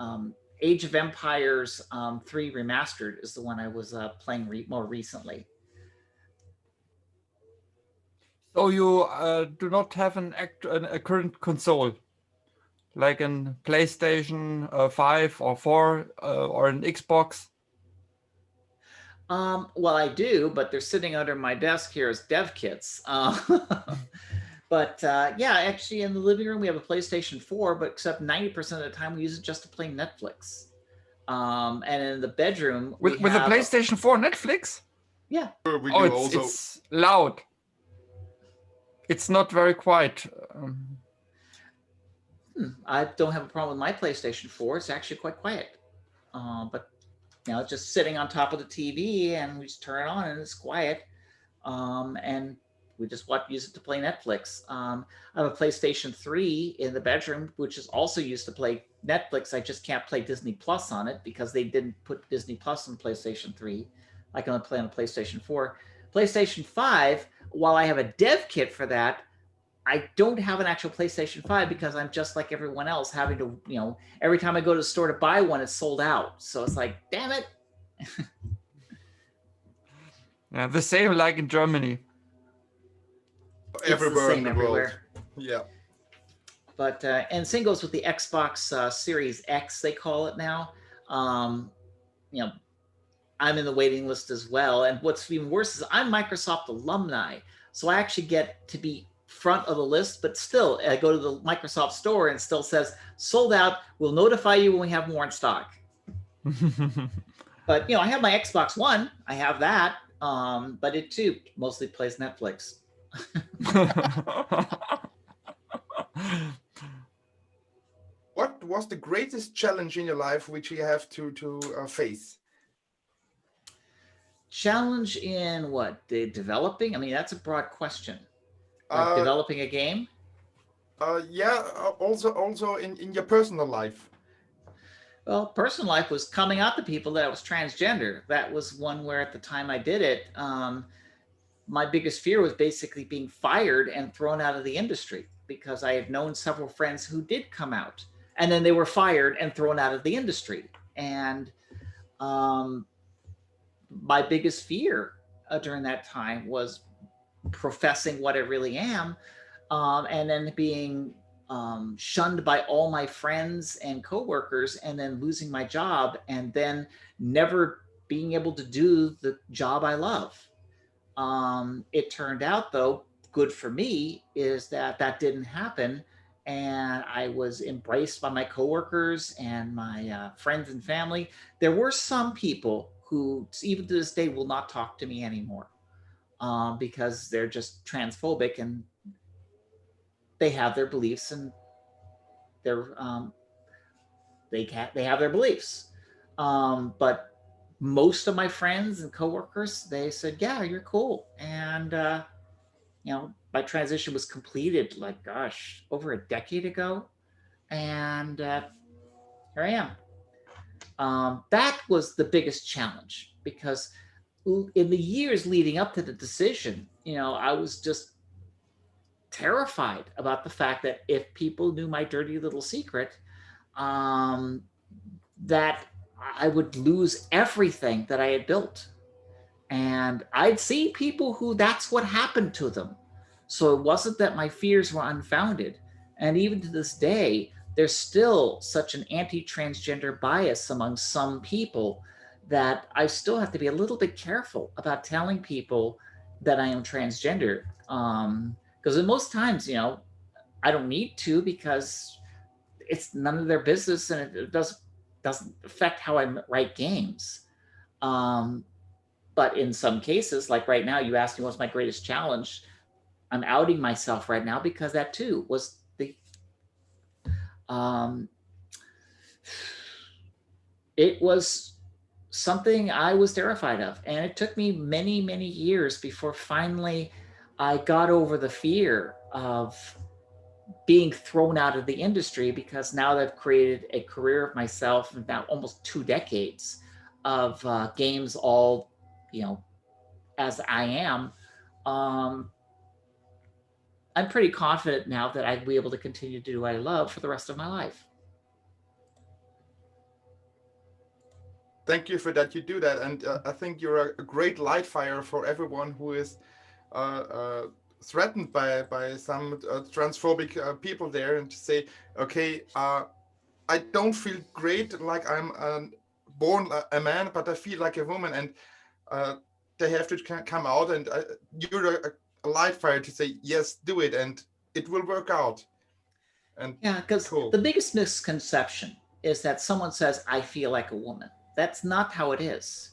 Age of Empires 3 Remastered is the one I was playing more recently. So you do not have a current console, like a PlayStation 5 or 4 or an Xbox? Well, I do, but they're sitting under my desk here as dev kits. But yeah, actually in the living room, we have a PlayStation 4, but except 90% of the time we use it just to play Netflix. And in the bedroom, with a PlayStation 4 Netflix? Yeah. It's loud. It's not very quiet. I don't have a problem with my PlayStation 4. It's actually quite quiet. But you know, it's just sitting on top of the TV and we just turn it on and it's quiet. And we just use it to play Netflix. I have a PlayStation 3 in the bedroom, which is also used to play Netflix. I just can't play Disney Plus on it because they didn't put Disney Plus on PlayStation 3. I can only play on a PlayStation 4. PlayStation 5, while I have a dev kit for that, I don't have an actual PlayStation 5 because I'm just like everyone else having to, you know, every time I go to the store to buy one, it's sold out. So it's like, damn it. Yeah, the same like in Germany. Everywhere in the world. Yeah. But and same goes with the Xbox Series X, they call it now. You know, I'm in the waiting list as well. And what's even worse is I'm Microsoft alumni, so I actually get to be front of the list. But still, I go to the Microsoft store and it still says sold out. We'll notify you when we have more in stock. But you know, I have my Xbox One. I have that, but it too mostly plays Netflix. What was the greatest challenge in your life which you have to face? Challenge in what? The developing? I mean, that's a broad question. Like developing a game? Yeah, also in your personal life. Well, personal life was coming out to people that I was transgender. That was one where at the time I did it, my biggest fear was basically being fired and thrown out of the industry, because I had known several friends who did come out and then they were fired and thrown out of the industry. And my biggest fear during that time was professing what I really am, and then being shunned by all my friends and coworkers, and then losing my job, and then never being able to do the job I love. It turned out, though, good for me, is that that didn't happen. And I was embraced by my coworkers and my friends and family. There were some people who, even to this day, will not talk to me anymore because they're just transphobic, and they have their beliefs, and they're they have their beliefs. But most of my friends and coworkers, they said, "Yeah, you're cool." And my transition was completed, like, gosh, over a decade ago, and here I am. That was the biggest challenge, because in the years leading up to the decision, I was just terrified about the fact that if people knew my dirty little secret, that I would lose everything that I had built. And I'd see people who that's what happened to them. So it wasn't that my fears were unfounded. And even to this day, there's still such an anti-transgender bias among some people that I still have to be a little bit careful about telling people that I am transgender. Because most times, I don't need to, because it's none of their business, and it doesn't affect how I write games. But in some cases, like right now, you asked me what's my greatest challenge. I'm outing myself right now, because that too was it was something I was terrified of. And it took me many, many years before finally I got over the fear of being thrown out of the industry, because now that I've created a career of myself, and now almost 2 decades of games, all, as I am, I'm pretty confident now that I'd be able to continue to do what I love for the rest of my life. Thank you for that. You do that, and I think you're a great light fire for everyone who is threatened by some transphobic people there, and to say, okay, I don't feel great, like I'm born a man, but I feel like a woman, and they have to come out, and you're a light fire to say, yes, do it, and it will work out. And yeah, because the biggest misconception is that someone says, I feel like a woman. That's not how it is.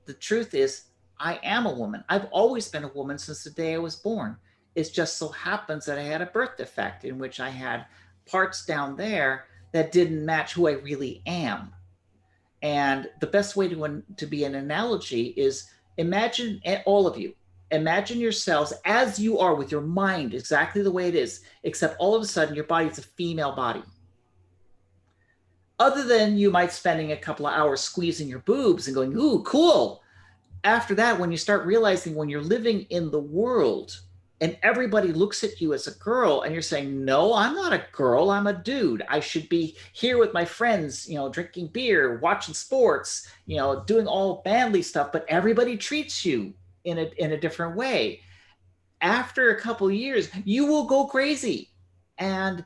The truth is, I am a woman. I've always been a woman since the day I was born. It just so happens that I had a birth defect in which I had parts down there that didn't match who I really am. And the best way to be an analogy is, imagine, all of you, imagine yourselves as you are, with your mind exactly the way it is, except all of a sudden your body is a female body. Other than you might spending a couple of hours squeezing your boobs and going, ooh, cool. After that, when you start realizing, when you're living in the world and everybody looks at you as a girl, and you're saying, no, I'm not a girl, I'm a dude. I should be here with my friends, drinking beer, watching sports, doing all manly stuff, but everybody treats you in a different way. After a couple of years, you will go crazy. And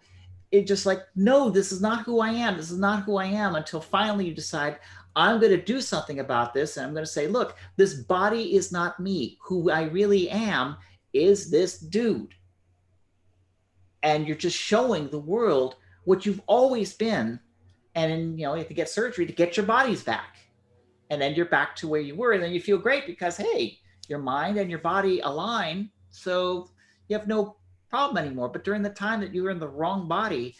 it just like, no, this is not who I am. This is not who I am, until finally you decide, I'm going to do something about this. And I'm going to say, look, this body is not me. Who I really am is this dude. And you're just showing the world what you've always been. And, you have to get surgery to get your bodies back. And then you're back to where you were. And then you feel great because, hey, your mind and your body align. So you have no problem anymore. But during the time that you were in the wrong body,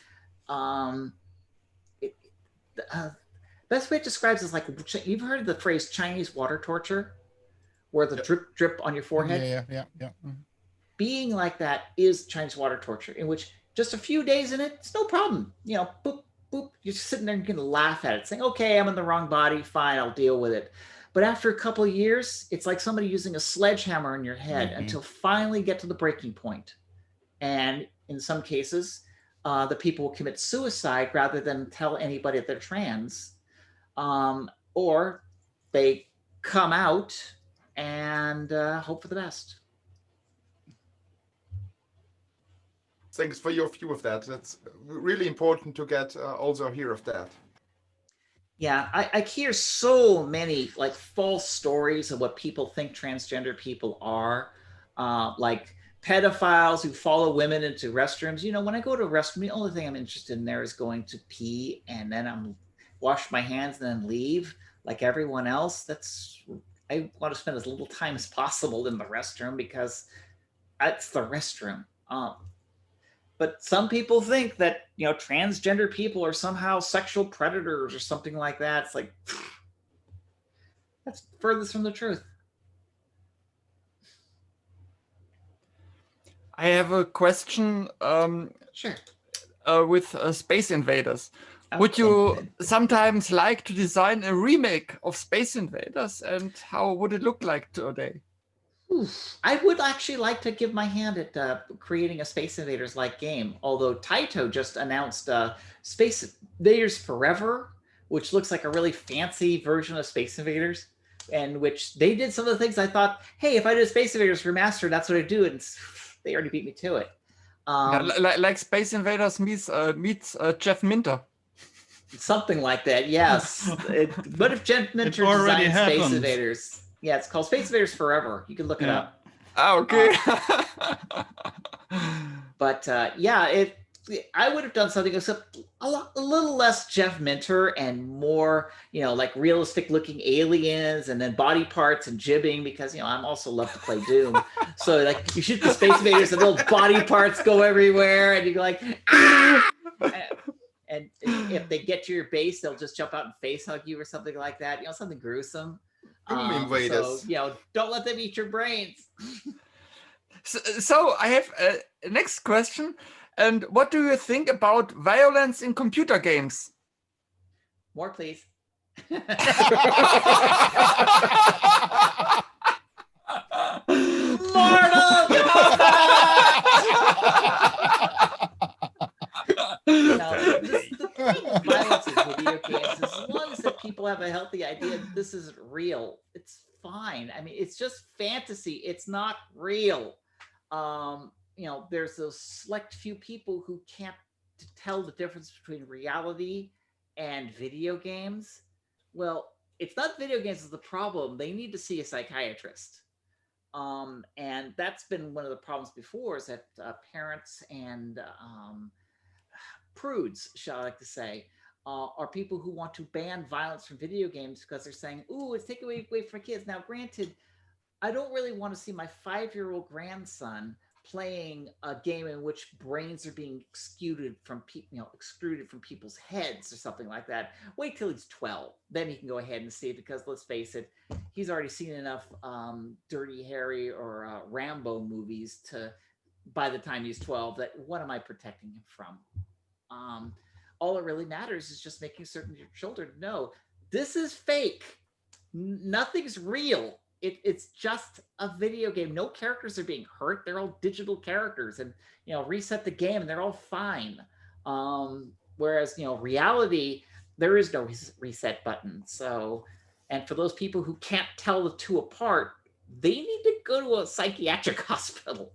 best way it describes is like, you've heard of the phrase Chinese water torture? where the drip drip on your forehead. Yeah. Being like that is Chinese water torture, in which just a few days in it, it's no problem. You know, boop, boop, you're sitting there and you can laugh at it, saying, okay, I'm in the wrong body, fine, I'll deal with it. But after a couple of years, it's like somebody using a sledgehammer in your head until finally get to the breaking point. And in some cases, the people will commit suicide rather than tell anybody that they're trans. Or they come out and hope for the best. Thanks for your view of that. That's really important to get also hear of that. Yeah, I hear so many like false stories of what people think transgender people are, like pedophiles who follow women into restrooms. You know, when I go to a restroom, the only thing I'm interested in there is going to pee, and then I'm wash my hands and then leave like everyone else. I want to spend as little time as possible in the restroom because that's the restroom. But some people think that, you know, transgender people are somehow sexual predators or something like that. It's like, that's furthest from the truth. I have a question Sure. with Space Invaders. Would you sometimes like to design a remake of Space Invaders, and how would it look like today? I would actually like to give my hand at creating a Space Invaders-like game, although Taito just announced Space Invaders Forever, which looks like a really fancy version of Space Invaders, and which they did some of the things I thought, hey, if I did Space Invaders Remastered, that's what I'd do, and they already beat me to it. Like Space Invaders meets Jeff Minter. Something like that, yes. What if Jeff Minter designed Space Invaders? Yeah, it's called Space Invaders Forever. You can look it up. Oh, okay. But yeah, I would have done something except a little less Jeff Minter and more, you know, like realistic looking aliens and then body parts and jibbing, because, you know, I'm also love to play Doom. So like you shoot the Space Invaders and little body parts go everywhere and you go like, ah! And if they get to your base, they'll just jump out and face hug you or something like that. You know, something gruesome. Invaders. So, you know, don't let them eat your brains. So I have a next question. And what do you think about violence in computer games? More, please. Violence in video games, as long as that people have a healthy idea that this isn't real, it's fine. I mean, it's just fantasy. It's not real. You know, there's those select few people who can't tell the difference between reality and video games. Well, it's not video games is the problem. They need to see a psychiatrist. And that's been one of the problems before, is that parents and prudes, shall I like to say, are people who want to ban violence from video games because they're saying, ooh, it's taking away from kids. Now, granted, I don't really want to see my 5-year-old grandson playing a game in which brains are being extruded from people's heads or something like that. Wait till he's 12, then he can go ahead and see it, because let's face it, he's already seen enough Dirty Harry or Rambo movies to, by the time he's 12, that what am I protecting him from? All that really matters is just making certain your children know this is fake. Nothing's real. It's just a video game. No characters are being hurt. They're all digital characters, and, you know, reset the game and they're all fine. Whereas, you know, reality, there is no reset button. So, and for those people who can't tell the two apart, they need to go to a psychiatric hospital.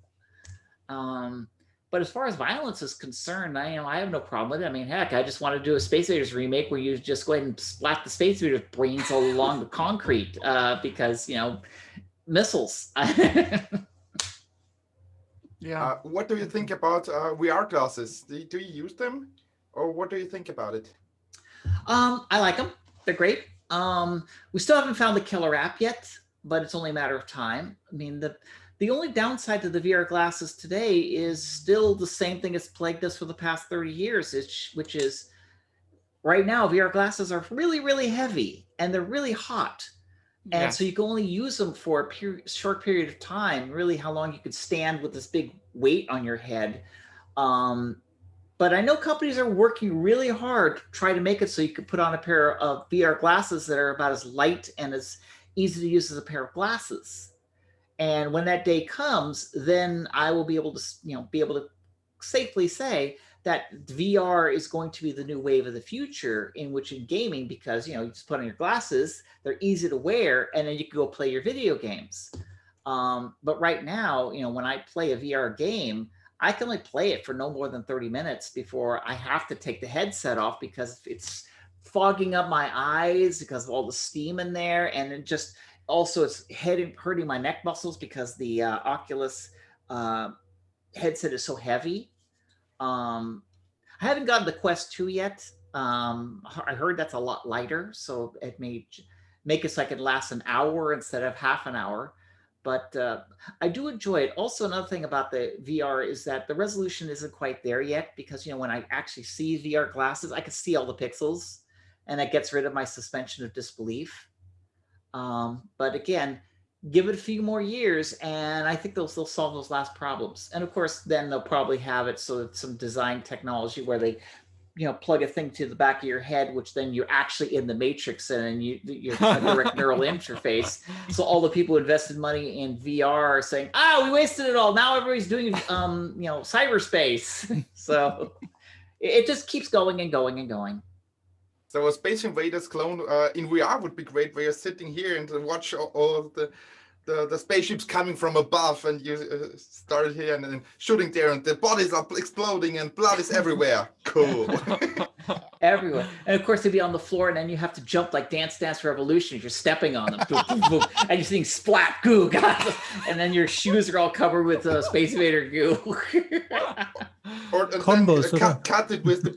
But as far as violence is concerned, I have no problem with it. I mean, heck, I just want to do a Space Invaders remake where you just go ahead and splat the Space Invaders brains all along the concrete because, you know, missiles. Yeah. What do you think about VR glasses? Do you use them, or what do you think about it? I like them. They're great. We still haven't found the killer app yet, but it's only a matter of time. I mean, the only downside to the VR glasses today is still the same thing that's plagued us for the past 30 years, which is right now VR glasses are really, really heavy and they're really hot. And Yes. so you can only use them for a short period of time, really how long you could stand with this big weight on your head. But I know companies are working really hard to try to make it so you could put on a pair of VR glasses that are about as light and as easy to use as a pair of glasses. And when that day comes, then I will be able to safely say that VR is going to be the new wave of the future, in which in gaming, because you just put on your glasses, they're easy to wear, and then you can go play your video games. But right now, when I play a VR game, I can only play it for no more than 30 minutes before I have to take the headset off because it's fogging up my eyes because of all the steam in there. And it just also it's hurting my neck muscles because the Oculus headset is so heavy. I haven't gotten the Quest 2 yet. I heard that's a lot lighter, so it may make it so I could last an hour instead of half an hour. But I do enjoy it. Also, another thing about the VR is that the resolution isn't quite there yet because, when I actually see VR glasses, I can see all the pixels and that gets rid of my suspension of disbelief. But again, give it a few more years and I think they'll still solve those last problems. And of course, then they'll probably have it so it's some design technology where they plug a thing to the back of your head, which then you're actually in the matrix and you're a direct neural interface. So all the people who invested money in VR are saying, we wasted it all. Now everybody's doing, cyberspace. So it just keeps going and going and going. So a Space Invaders clone in VR would be great, where you're sitting here and watch all of the spaceships coming from above, and you started here and then shooting there, and the bodies are exploding and blood is everywhere. Cool. Everywhere. And of course, they'd be on the floor, and then you have to jump like Dance Dance Revolution. You're stepping on them. And you're seeing splat goo. And then your shoes are all covered with Space Invader goo. Or Combos, cut it with the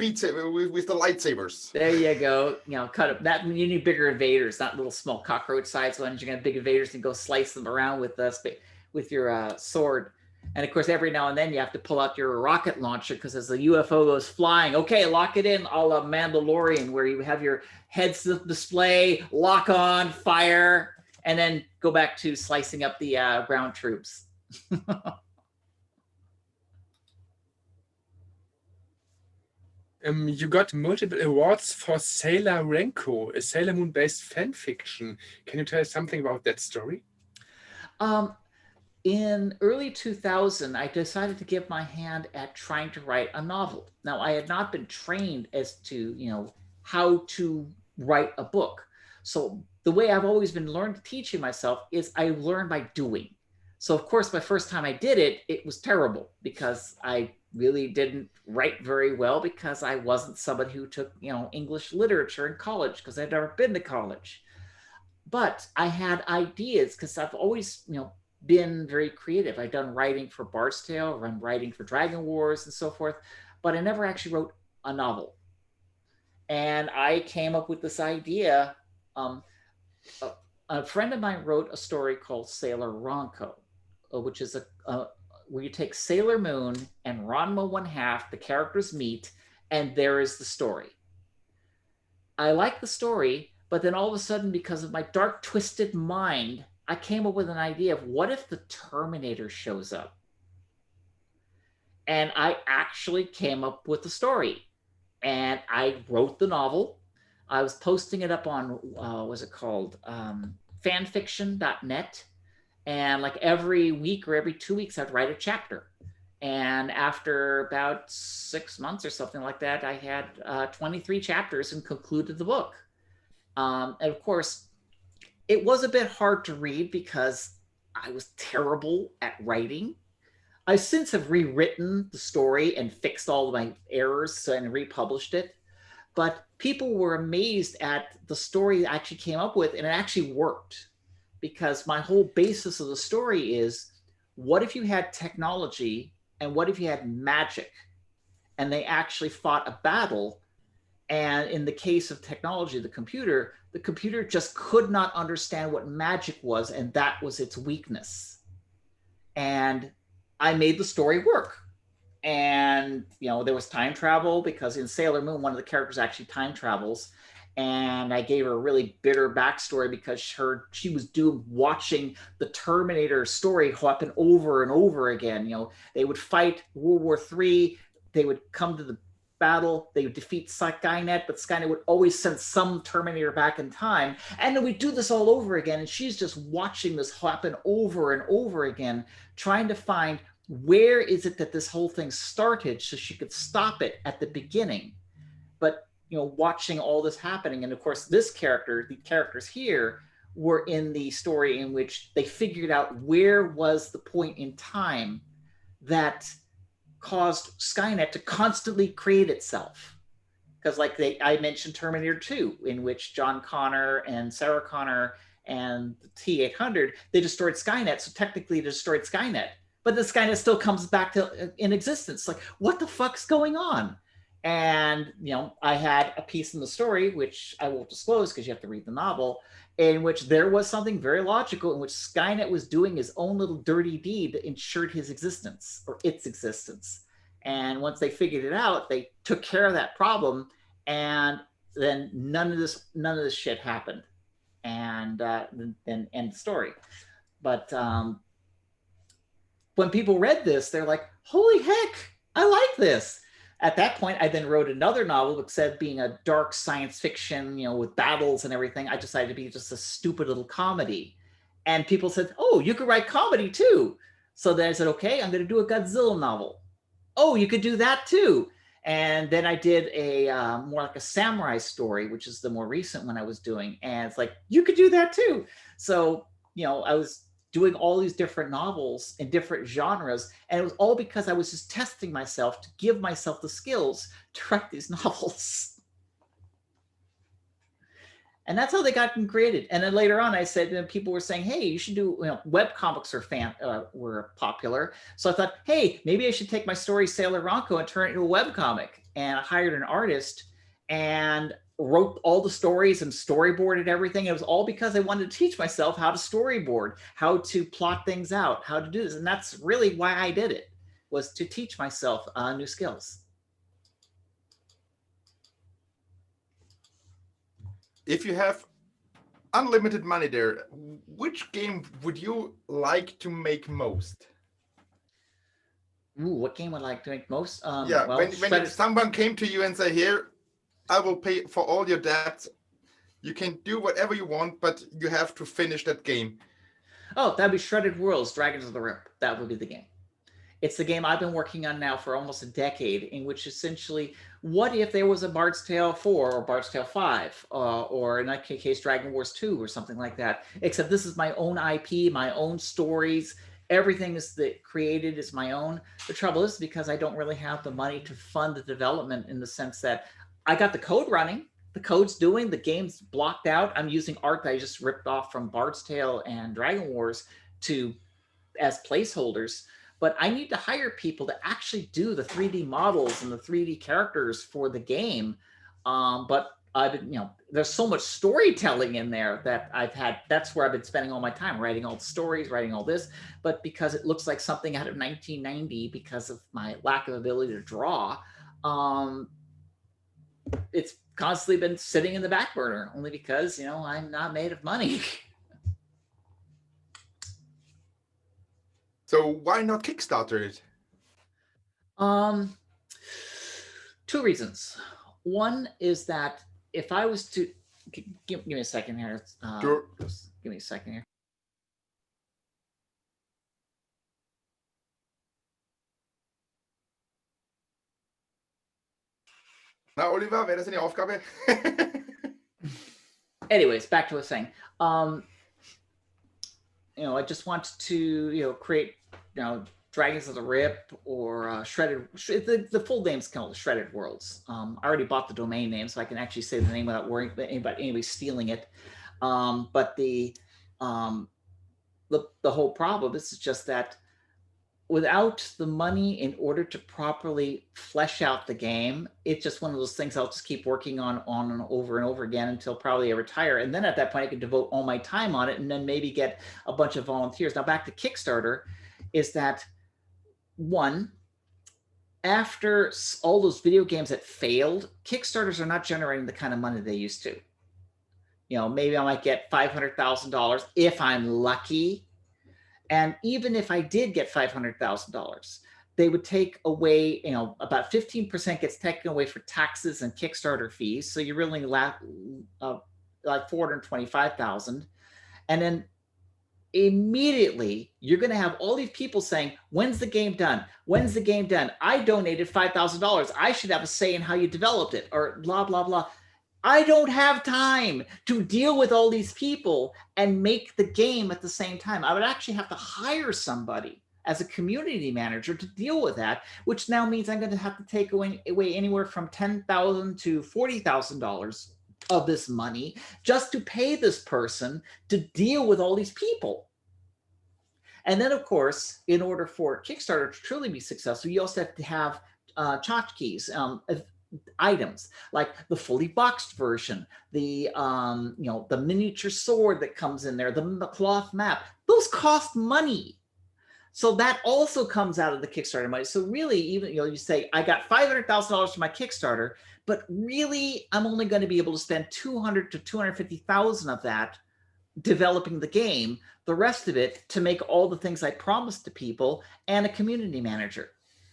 with the lightsabers. There you go. Cut it. That you need bigger invaders, not little small cockroach-sized ones. You're gonna have big invaders and go slice them around with your sword. And of course, every now and then you have to pull out your rocket launcher because as the UFO goes flying, okay, lock it in, a la Mandalorian, where you have your heads display, lock on, fire, and then go back to slicing up the ground troops. You got multiple awards for Sailor Renko, a Sailor Moon-based fan fiction. Can you tell us something about that story? In early 2000, I decided to give my hand at trying to write a novel. Now, I had not been trained as to, how to write a book. So the way I've always been teaching myself is I learn by doing. So of course, my first time I did it, it was terrible because I really didn't write very well because I wasn't somebody who took, English literature in college because I'd never been to college. But I had ideas because I've always, been very creative. I've done writing for Bard's Tale, run writing for Dragon Wars and so forth, but I never actually wrote a novel. And I came up with this idea. A friend of mine wrote a story called Sailor Ronco, which is where you take Sailor Moon and Ranma 1/2, the characters meet, and there is the story. I like the story, but then all of a sudden, because of my dark, twisted mind, I came up with an idea of what if the Terminator shows up? And I actually came up with the story. And I wrote the novel. I was posting it up on, what's it called? Fanfiction.net. And like every week or every 2 weeks, I'd write a chapter. And after about 6 months or something like that, I had 23 chapters and concluded the book. And of course, it was a bit hard to read because I was terrible at writing. I since have rewritten the story and fixed all of my errors and republished it. But people were amazed at the story I actually came up with, and it actually worked. Because my whole basis of the story is, what if you had technology and what if you had magic? And they actually fought a battle. And in the case of technology, the computer just could not understand what magic was, and that was its weakness. And I made the story work. And, there was time travel because in Sailor Moon, one of the characters actually time travels. And I gave her a really bitter backstory because she was doomed watching the Terminator story happen over and over again. You know, they would fight World War III, they would come to the battle, they would defeat Skynet, but Skynet would always send some Terminator back in time. And then we do this all over again. And she's just watching this happen over and over again, trying to find where is it that this whole thing started so she could stop it at the beginning. But you know, watching all this happening. And of course, the characters here were in the story in which they figured out where was the point in time that caused Skynet to constantly create itself. Because like I mentioned Terminator 2, in which John Connor and Sarah Connor and the T-800, they destroyed Skynet. So technically they destroyed Skynet, but the Skynet still comes back to in existence. Like, what the fuck's going on? And, you know, I had a piece in the story, which I won't disclose because you have to read the novel, in which there was something very logical in which Skynet was doing his own little dirty deed that ensured his existence or its existence. And once they figured it out, they took care of that problem, and then none of this shit happened. And then end the story. But when people read this, they're like, holy heck, I like this. At that point, I then wrote another novel, instead of being a dark science fiction, you know, with battles and everything. I decided to be just a stupid little comedy. And people said, oh, you could write comedy too. So then I said, okay, I'm going to do a Godzilla novel. Oh, you could do that too. And then I did a more like a samurai story, which is the more recent one I was doing. And it's like, you could do that too. So, you know, I was doing all these different novels in different genres. And it was all because I was just testing myself to give myself the skills to write these novels. And that's how they got created. And then later on, I said, and people were saying, hey, you should do, you know, web comics were popular. So I thought, hey, maybe I should take my story, Sailor Ronco, and turn it into a web comic. And I hired an artist and wrote all the stories and storyboarded everything. It was all because I wanted to teach myself how to storyboard, how to plot things out, how to do this. And that's really why I did it, was to teach myself new skills. If you have unlimited money there, which game would you like to make most? Ooh, what game would I like to make most? Yeah, well, when someone came to you and say, here, I will pay for all your debts. You can do whatever you want, but you have to finish that game. Oh, that'd be Shredded Worlds, Dragons of the Rip. That would be the game. It's the game I've been working on now for almost a decade, in which essentially, what if there was a Bard's Tale 4 or Bard's Tale 5, or in that case, Dragon Wars 2 or something like that, except this is my own IP, my own stories. Everything is created is my own. The trouble is because I don't really have the money to fund the development, in the sense that I got the code running, the code's doing, the game's blocked out. I'm using art that I just ripped off from Bard's Tale and Dragon Wars as placeholders. But I need to hire people to actually do the 3D models and the 3D characters for the game. But I've been, you know, there's so much storytelling in there that that's where I've been spending all my time, writing all the stories, writing all this. But because it looks like something out of 1990, because of my lack of ability to draw, it's constantly been sitting in the back burner, only because, you know, I'm not made of money. So why not Kickstarter it? 2 reasons. One is that if I was to give me a second here. Sure. Just give me a second here. Na, Oliver, wäre das eine Aufgabe? Anyways, back to what I was saying. You know, I just want to, you know, create, you know, Dragons of the Rip or Shredded. The full name's called Shredded Worlds. I already bought the domain name, so I can actually say the name without worrying about anybody stealing it. But the whole problem is just that without the money in order to properly flesh out the game, it's just one of those things I'll just keep working on and over again until probably I retire. And then at that point, I can devote all my time on it and then maybe get a bunch of volunteers. Now, back to Kickstarter, is that one, after all those video games that failed, Kickstarters are not generating the kind of money they used to. You know, maybe I might get $500,000 if I'm lucky. And even if I did get $500,000, they would take away, you know, about 15% gets taken away for taxes and Kickstarter fees. So you're really like 425,000. And then immediately you're going to have all these people saying, when's the game done? When's the game done? I donated $5,000. I should have a say in how you developed it, or blah, blah, blah. I don't have time to deal with all these people and make the game at the same time. I would actually have to hire somebody as a community manager to deal with that, which now means I'm going to have to take away anywhere from $10,000 to $40,000 of this money just to pay this person to deal with all these people. And then, of course, in order for Kickstarter to truly be successful, you also have to have tchotchkes, items like the fully boxed version, the the miniature sword that comes in there, the cloth map. Those cost money. So that also comes out of the Kickstarter money. So really, even you say I got $500,000 for my Kickstarter, but really I'm only going to be able to spend $200,000 to $250,000 of that developing the game. The rest of it to make all the things I promised to people and a community manager.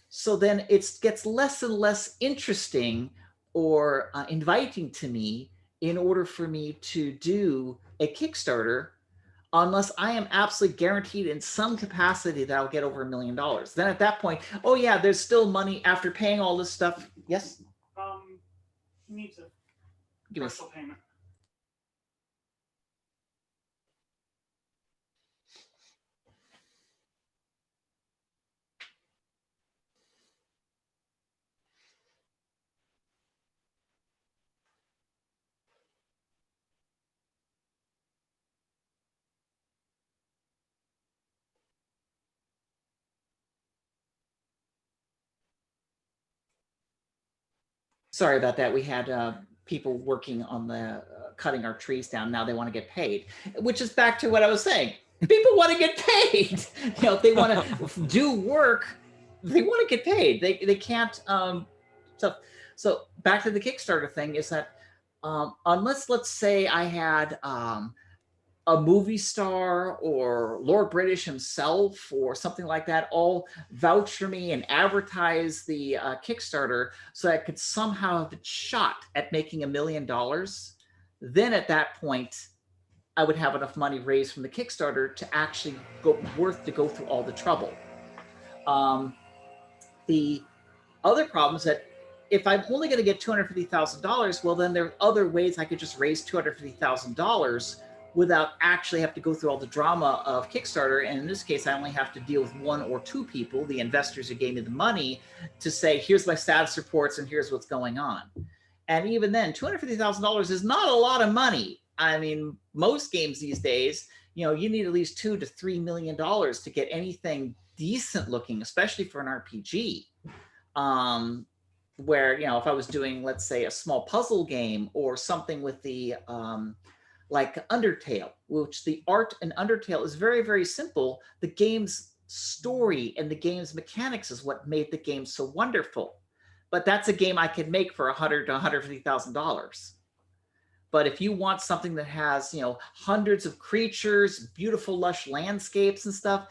So then it gets less and less interesting or inviting to me in order for me to do a Kickstarter, unless I am absolutely guaranteed in some capacity that I'll get over $1 million. Then at that point, oh yeah, there's still money after paying all this stuff. Yes? You need to Give me partial payment. Sorry about that. We had people working on the cutting our trees down. Now they want to get paid, which is back to what I was saying. People want to get paid. You know, if they want to do work, they want to get paid. They can't. So back to the Kickstarter thing is that unless, let's say, I had a movie star or Lord British himself or something like that all vouch for me and advertise the Kickstarter so I could somehow have a shot at making $1 million, then at that point, I would have enough money raised from the Kickstarter to actually go through all the trouble. The other problem is that if I'm only going to get $250,000, well, then there are other ways I could just raise $250,000 without actually have to go through all the drama of Kickstarter. And in this case, I only have to deal with one or two people, the investors who gave me the money, to say, here's my status reports and here's what's going on. And even then, $250,000 is not a lot of money. I mean, most games these days, you know, you need at least $2 to $3 million to get anything decent looking, especially for an RPG. Where, you know, if I was doing, let's say, a small puzzle game or something with the like Undertale, which the art in Undertale is very, very simple. The game's story and the game's mechanics is what made the game so wonderful. But that's a game I could make for $100,000 to $150,000. But if you want something that has, you know, hundreds of creatures, beautiful, lush landscapes and stuff,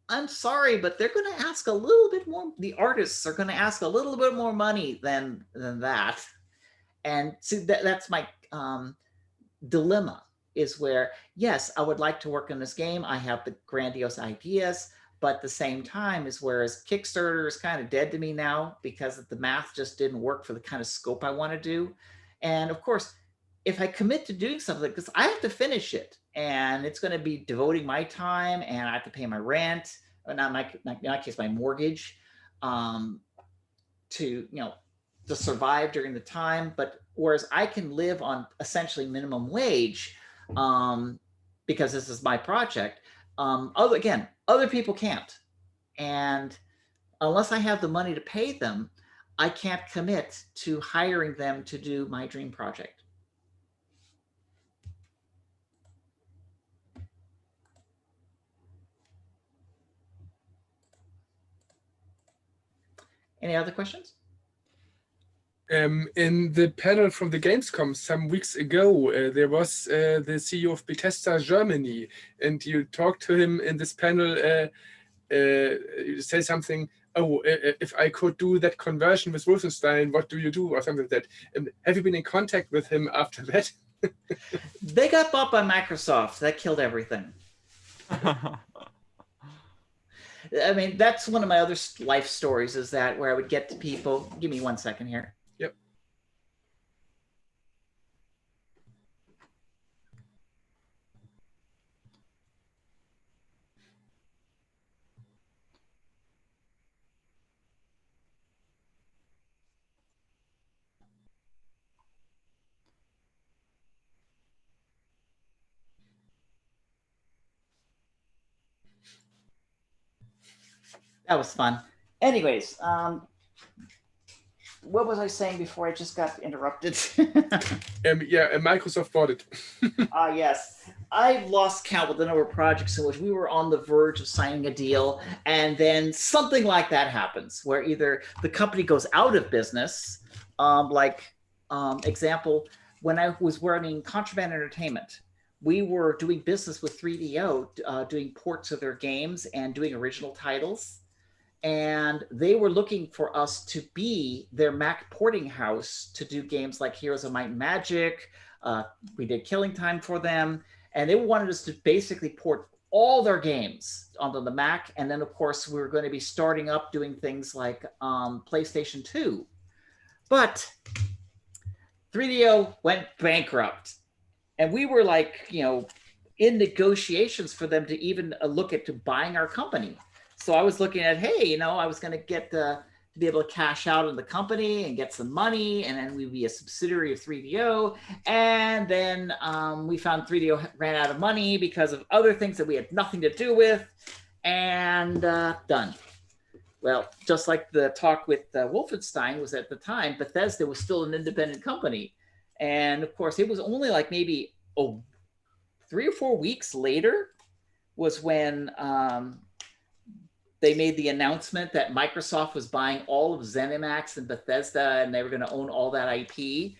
I'm sorry, but they're going to ask a little bit more. The artists are going to ask a little bit more money than that. And see, that's my dilemma, is where, yes, I would like to work on this game. I have the grandiose ideas, but at the same time is whereas Kickstarter is kind of dead to me now because the math just didn't work for the kind of scope I want to do. And of course, if I commit to doing something, because I have to finish it and it's going to be devoting my time and I have to pay my rent, or not in my case, my mortgage, to survive during the time. But whereas I can live on essentially minimum wage, because this is my project, other people can't. And unless I have the money to pay them, I can't commit to hiring them to do my dream project. Any other questions? In the panel from the Gamescom some weeks ago, there was the CEO of Bethesda Germany, and you talked to him in this panel. You say something, oh, if I could do that conversion with Wolfenstein, what do you do, or something like that. Have you been in contact with him after that? They got bought by Microsoft. That killed everything. I mean, that's one of my other life stories, is that where I would get to people. Give me 1 second here. Yep. That was fun. Anyways, what was I saying before I just got interrupted? Yeah, Microsoft bought it. Yes. I've lost count with the number of projects in which we were on the verge of signing a deal, and then something like that happens, where either the company goes out of business, example, when I was running Contraband Entertainment, we were doing business with 3DO, doing ports of their games and doing original titles. And they were looking for us to be their Mac porting house to do games like Heroes of Might and Magic. We did Killing Time for them. And they wanted us to basically port all their games onto the Mac. And then, of course, we were going to be starting up doing things like PlayStation 2. But 3DO went bankrupt. And we were like, in negotiations for them to even look at to buying our company. So I was looking at, hey, I was going to get to be able to cash out in the company and get some money, and then we'd be a subsidiary of 3DO. And then we found 3DO ran out of money because of other things that we had nothing to do with, and done. Well, just like the talk with Wolfenstein was at the time, Bethesda was still an independent company. And of course, it was only like maybe 3 or 4 weeks later was when they made the announcement that Microsoft was buying all of ZeniMax and Bethesda, and they were going to own all that IP.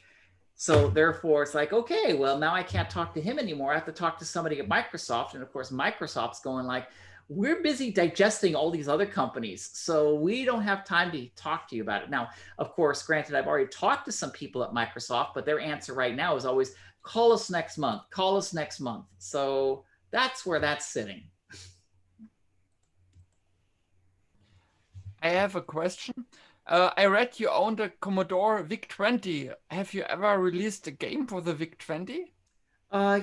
So therefore, it's like, okay, well, now I can't talk to him anymore. I have to talk to somebody at Microsoft. And of course, Microsoft's going like, we're busy digesting all these other companies, so we don't have time to talk to you about it. Now, of course, granted, I've already talked to some people at Microsoft, but their answer right now is always, call us next month, call us next month. So that's where that's sitting. I have a question. I read you owned a Commodore VIC-20. Have you ever released a game for the VIC-20?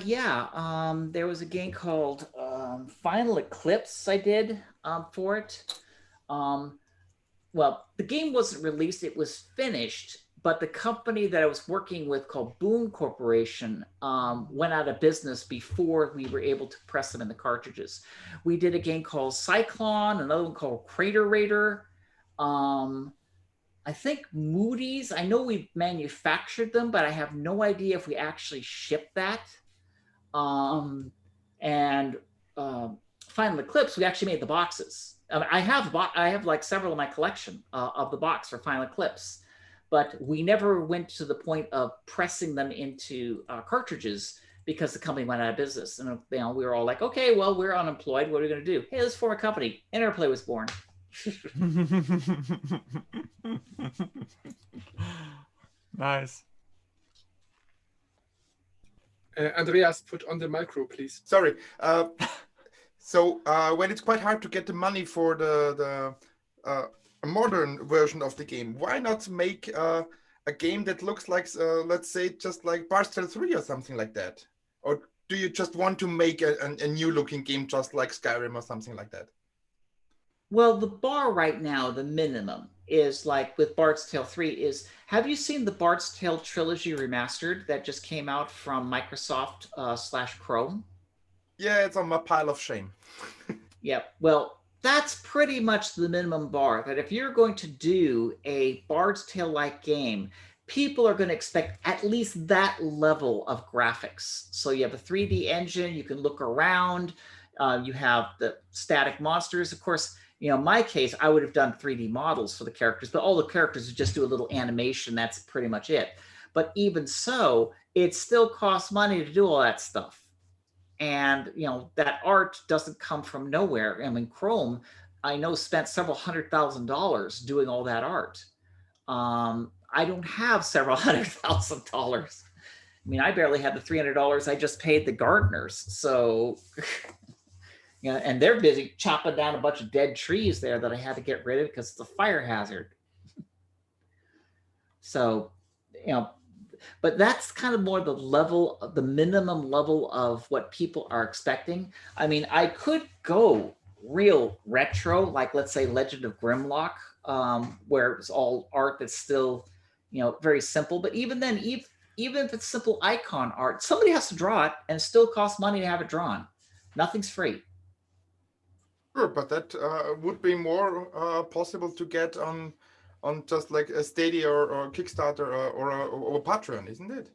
Yeah, there was a game called Final Eclipse I did for it. Well, the game wasn't released, it was finished, but the company that I was working with called Boone Corporation went out of business before we were able to press them in the cartridges. We did a game called Cyclone, another one called Crater Raider. I think Moody's, I know we manufactured them, but I have no idea if we actually shipped that. Final Eclipse, we actually made the boxes. I have like several in my collection of the box for Final Eclipse, but we never went to the point of pressing them into cartridges because the company went out of business. And we were all like, okay, well, we're unemployed. What are we going to do? Hey, let's form a company. Interplay was born. Nice. Andreas, put on the micro, please. Sorry. So when it's quite hard to get the money for the modern version of the game, why not make a game that looks like, let's say, just like Tale 3 or something like that? Or do you just want to make a new looking game just like Skyrim or something like that? Well, the bar right now, the minimum is like with Bard's Tale 3 is, have you seen the Bard's Tale trilogy remastered that just came out from Microsoft / Chrome? Yeah, it's on my pile of shame. Yep. Well, that's pretty much the minimum bar, that if you're going to do a Bard's Tale-like game, people are going to expect at least that level of graphics. So you have a 3D engine, you can look around, you have the static monsters. Of course, In my case, I would have done 3D models for the characters, but all the characters would just do a little animation. That's pretty much it. But even so, it still costs money to do all that stuff. And, that art doesn't come from nowhere. I mean, Chrome, I know, spent several $100,000 doing all that art. I don't have several $100,000. I mean, I barely had the $300 I just paid the gardeners. So, and they're busy chopping down a bunch of dead trees there that I had to get rid of because it's a fire hazard. So, but that's kind of more the minimum level of what people are expecting. I mean, I could go real retro, like let's say Legend of Grimlock, where it's all art that's still, very simple. But even then, even if it's simple icon art, somebody has to draw it, and it still costs money to have it drawn. Nothing's free. Sure, but that would be more possible to get on just like a Stadia or Kickstarter or Patreon, isn't it?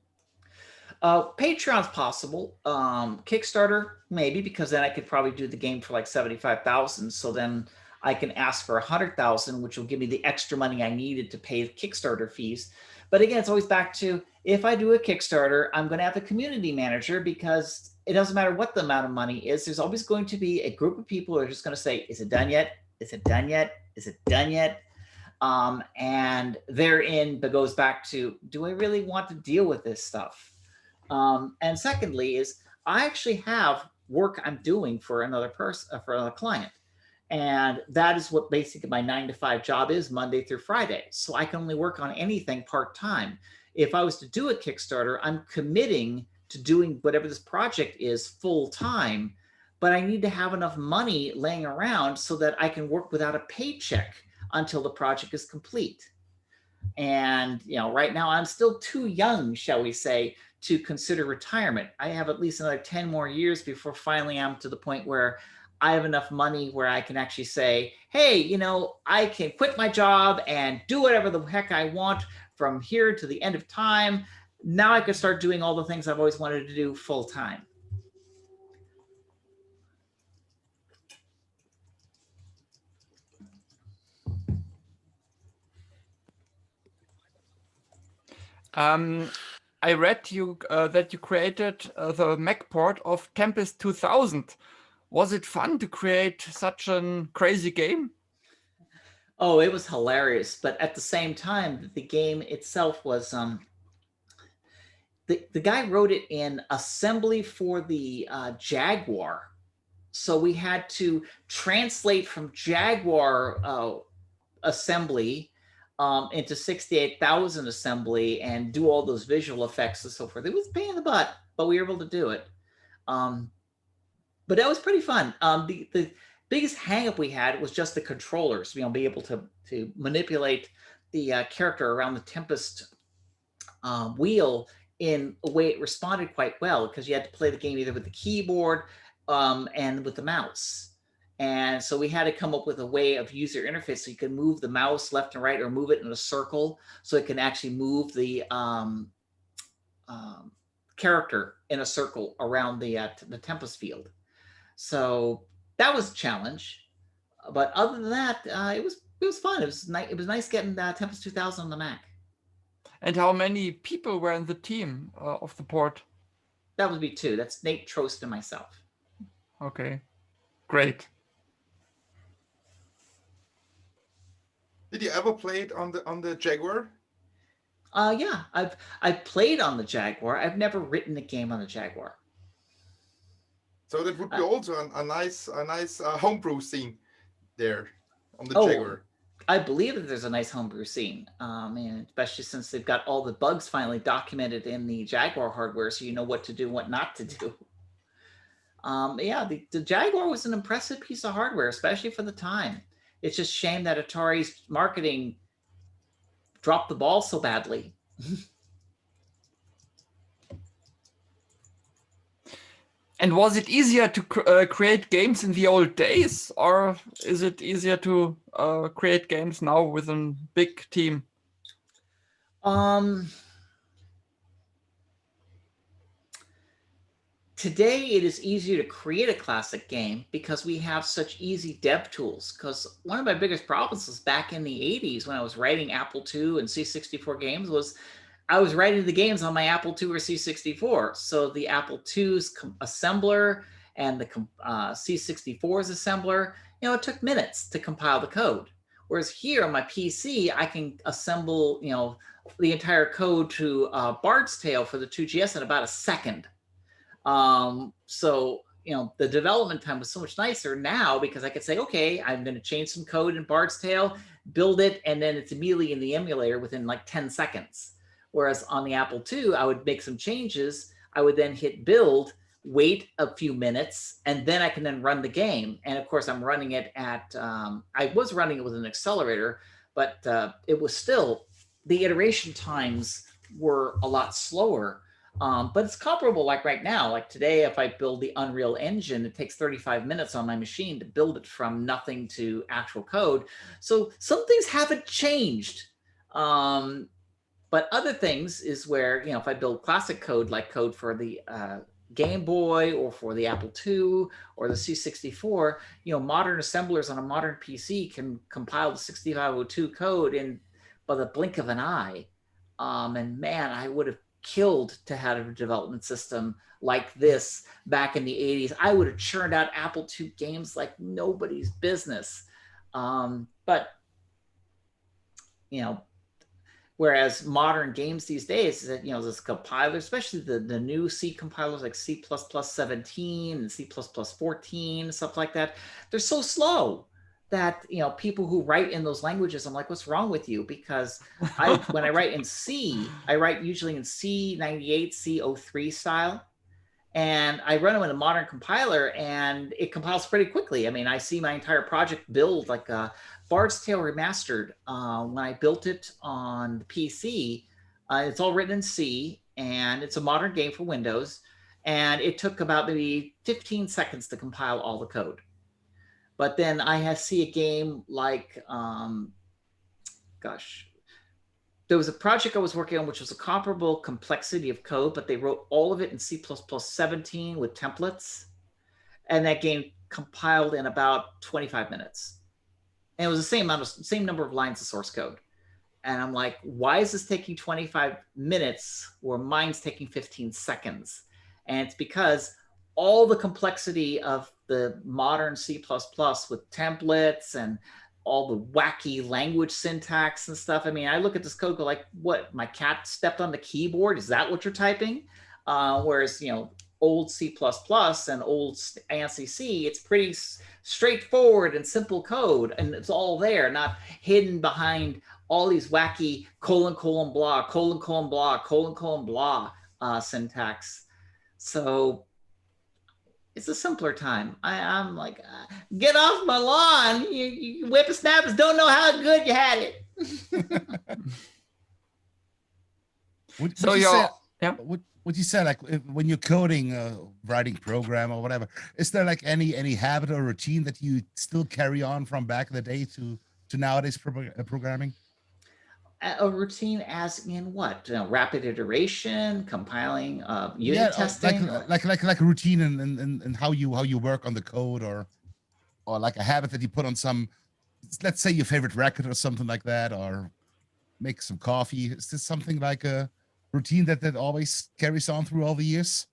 Patreon's possible. Kickstarter, maybe, because then I could probably do the game for like 75,000. So then I can ask for 100,000, which will give me the extra money I needed to pay the Kickstarter fees. But again, it's always back to, if I do a Kickstarter, I'm going to have a community manager, because it doesn't matter what the amount of money is. There's always going to be a group of people who are just going to say, is it done yet? Is it done yet? Is it done yet? And therein, that goes back to, do I really want to deal with this stuff? And secondly is, I actually have work I'm doing for another person, for another client. And that is what basically my 9-to-5 job is, Monday through Friday. So I can only work on anything part-time. If I was to do a Kickstarter, I'm committing to doing whatever this project is full-time, but I need to have enough money laying around so that I can work without a paycheck until the project is complete. And, right now I'm still too young, shall we say, to consider retirement. I have at least another 10 more years before finally I'm to the point where I have enough money where I can actually say, hey, I can quit my job and do whatever the heck I want from here to the end of time. Now I could start doing all the things I've always wanted to do full time. I read that you created the Mac port of Tempest 2000. Was it fun to create such a crazy game? Oh, it was hilarious. But at the same time, the game itself was, the guy wrote it in assembly for the Jaguar. So we had to translate from Jaguar assembly into 68,000 assembly and do all those visual effects and so forth. It was a pain in the butt, but we were able to do it. But that was pretty fun. The biggest hang-up we had was just the controllers, be able to manipulate the character around the Tempest wheel in a way it responded quite well, because you had to play the game either with the keyboard and with the mouse. And so we had to come up with a way of user interface so you can move the mouse left and right, or move it in a circle so it can actually move the character in a circle around the Tempest field. So that was a challenge. But other than that, it was fun. It was nice getting Tempest 2000 on the Mac. And how many people were in the team of the port? That would be 2. That's Nate, Trost, and myself. Okay, great. Did you ever play it on the Jaguar? Yeah, I've played on the Jaguar. I've never written a game on the Jaguar. So that would be also a nice homebrew scene there on the Jaguar. I believe that there's a nice homebrew scene, and especially since they've got all the bugs finally documented in the Jaguar hardware, so you know what to do, what not to do. Yeah, the Jaguar was an impressive piece of hardware, especially for the time. It's just a shame that Atari's marketing dropped the ball so badly. And was it easier to create games in the old days, or is it easier to create games now with a big team? today it is easier to create a classic game because we have such easy dev tools. Because one of my biggest problems was back in the 80s when I was writing Apple II and C64 games was I was writing the games on my Apple II or C64. So the Apple II's assembler and the C64's assembler, it took minutes to compile the code. Whereas here on my PC, I can assemble, the entire code to Bard's Tale for the 2GS in about a second. So, the development time was so much nicer now because I could say, okay, I'm going to change some code in Bard's Tale, build it, and then it's immediately in the emulator within like 10 seconds. Whereas on the Apple II, I would make some changes. I would then hit build, wait a few minutes, and then I can then run the game. And of course, I'm running it at, I was running it with an accelerator, but it was still, the iteration times were a lot slower. But it's comparable like right now. Like today, if I build the Unreal Engine, it takes 35 minutes on my machine to build it from nothing to actual code. So some things haven't changed. But other things is where, if I build classic code, like code for the Game Boy or for the Apple II or the C64, modern assemblers on a modern PC can compile the 6502 code in by the blink of an eye. And man, I would have killed to have a development system like this back in the 80s. I would have churned out Apple II games like nobody's business. But, whereas modern games these days, this compiler, especially the new C compilers like C++ 17 and C++ 14, stuff like that, they're so slow that, people who write in those languages, I'm like, what's wrong with you? Because when I write in C, I write usually in C98, C03 style. And I run them in a modern compiler and it compiles pretty quickly. I mean, I see my entire project build like a Bard's Tale Remastered. When I built it on the PC, it's all written in C and it's a modern game for Windows. And it took about maybe 15 seconds to compile all the code. But then I see a game like, there was a project I was working on, which was a comparable complexity of code, but they wrote all of it in C++ 17 with templates. And that game compiled in about 25 minutes. And it was the same number of lines of source code. And I'm like, why is this taking 25 minutes where mine's taking 15 seconds? And it's because all the complexity of the modern C++ with templates and all the wacky language syntax and stuff. I mean, I look at this code, go like, what, my cat stepped on the keyboard? Is that what you're typing? Whereas, old C++ and old ANSI C, it's pretty straightforward and simple code. And it's all there, not hidden behind all these wacky : blah, : blah, syntax. So it's a simpler time. I'm like, get off my lawn. You whippersnappers don't know how good you had it. Would you say, like, when you're coding, writing program or whatever, is there like any habit or routine that you still carry on from back in the day to nowadays programming? A routine as in what? Rapid iteration, compiling, unit testing? Like a routine and how you work on the code, or like a habit that you put on some, let's say your favorite record or something like that, or make some coffee. Is this something like a routine that always carries on through all the years?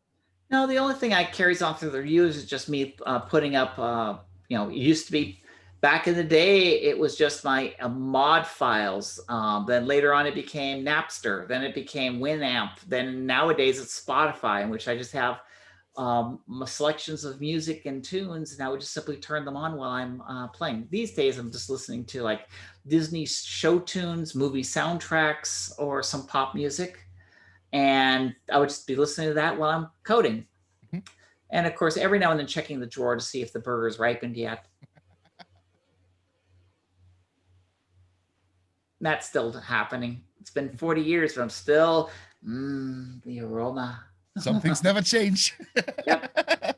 No, the only thing I carries on through the years is just me putting up, it used to be, back in the day, it was just my mod files. Then later on, it became Napster. Then it became Winamp. Then nowadays, it's Spotify, in which I just have selections of music and tunes, and I would just simply turn them on while I'm playing. These days, I'm just listening to like Disney show tunes, movie soundtracks, or some pop music. And I would just be listening to that while I'm coding. Mm-hmm. And of course, every now and then checking the drawer to see if the burger's ripened yet. That's still happening. It's been 40 years, but I'm still, the aroma. Some things never change. Yep.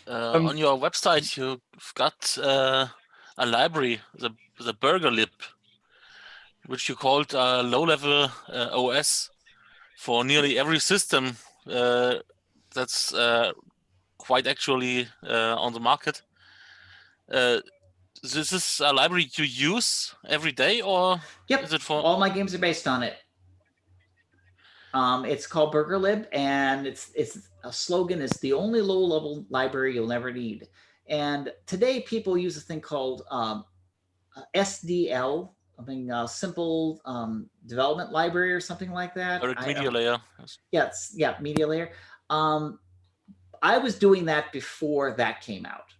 On your website, you've got a library, the burger lib. which you called low-level OS for nearly every system that's quite actually on the market. This is a library you use every day, or Yep, is it for? all my games are based on it. It's called BurgerLib, and its a slogan is the only low-level library you'll never need. And today, people use a thing called SDL, something simple development library or something like that. Direct media layer. Yes, yeah, media layer. I was doing that before that came out.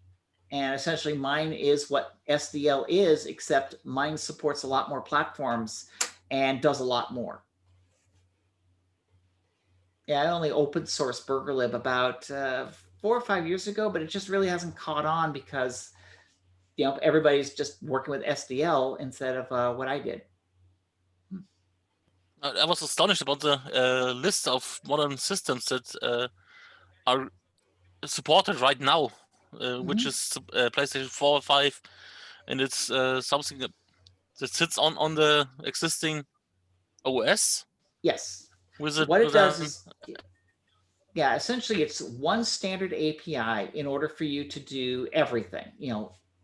And essentially mine is what SDL is, except mine supports a lot more platforms and does a lot more. Yeah, I only open sourced BurgerLib about 4 or 5 years ago, but it just really hasn't caught on because everybody's just working with SDL instead of what I did. I was astonished about the list of modern systems that are supported right now, which is PlayStation 4 or 5, and it's something that sits on the existing OS. Yes. With it, what it does is, yeah, essentially it's one standard API in order for you to do everything.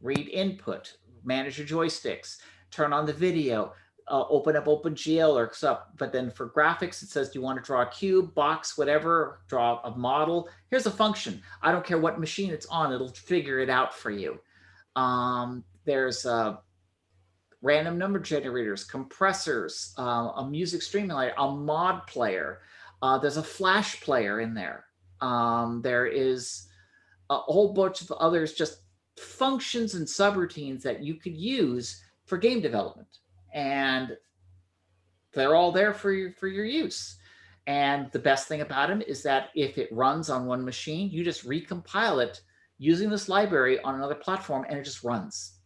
Read input, manage your joysticks, turn on the video, open up OpenGL or stuff. But then for graphics, it says, do you want to draw a cube, box, whatever, draw a model? Here's a function. I don't care what machine it's on. It'll figure it out for you. There's random number generators, compressors, a music streaming library, a mod player. There's a Flash player in there. There is a whole bunch of others, just functions and subroutines that you could use for game development. And they're all there for your use. And the best thing about them is that if it runs on one machine, you just recompile it using this library on another platform, and it just runs.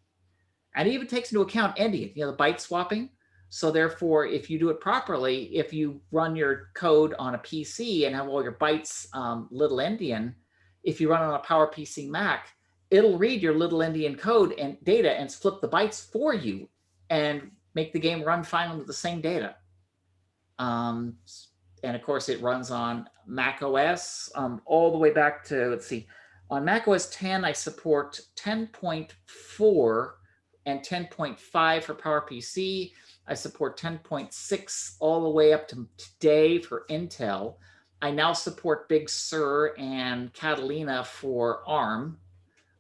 And it even takes into account endian, the byte swapping. So therefore, if you do it properly, if you run your code on a PC and have all your bytes little endian, if you run on a PowerPC Mac, it'll read your little endian code and data and flip the bytes for you and make the game run fine with the same data. And of course, it runs on Mac OS all the way back to, let's see, on Mac OS 10, I support 10.4 and 10.5 for PowerPC. I support 10.6 all the way up to today for Intel. I now support Big Sur and Catalina for ARM,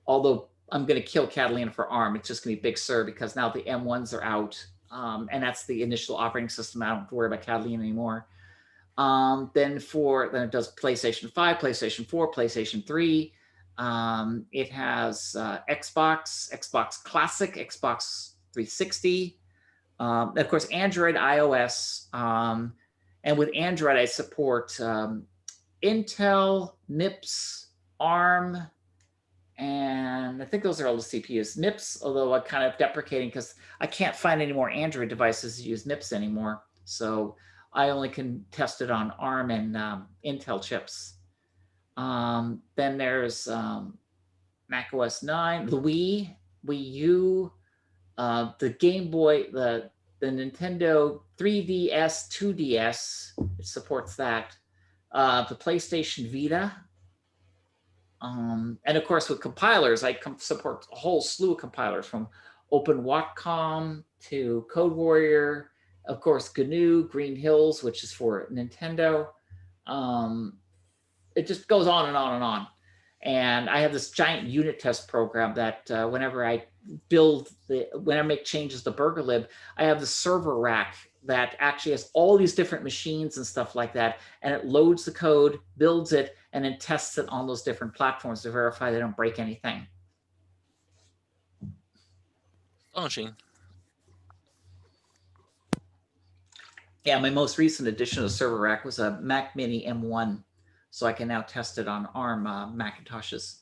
although I'm going to kill Catalina for ARM. It's just going to be Big Sur because now the M1s are out, and that's the initial operating system. I don't have to worry about Catalina anymore. Then it does PlayStation 5, PlayStation 4, PlayStation 3. It has Xbox Classic, Xbox 360. Of course, Android, iOS. And with Android, I support Intel, MIPS, ARM, and I think those are all the CPUs. MIPS, although I'm kind of deprecating because I can't find any more Android devices that use MIPS anymore. So I only can test it on ARM and Intel chips. Then there's Mac OS 9, the Wii U, the Game Boy, the Nintendo 3DS, 2DS, it supports that. The PlayStation Vita. And of course, with compilers, I support a whole slew of compilers from OpenWatcom to Code Warrior, of course, GNU, Green Hills, which is for Nintendo. It just goes on and on and on. And I have this giant unit test program that whenever I make changes to BurgerLib, I have the server rack that actually has all these different machines and stuff like that. And it loads the code, builds it, and then tests it on those different platforms to verify they don't break anything. Astonishing. Yeah, my most recent addition to the server rack was a Mac Mini M1. So I can now test it on ARM Macintoshes.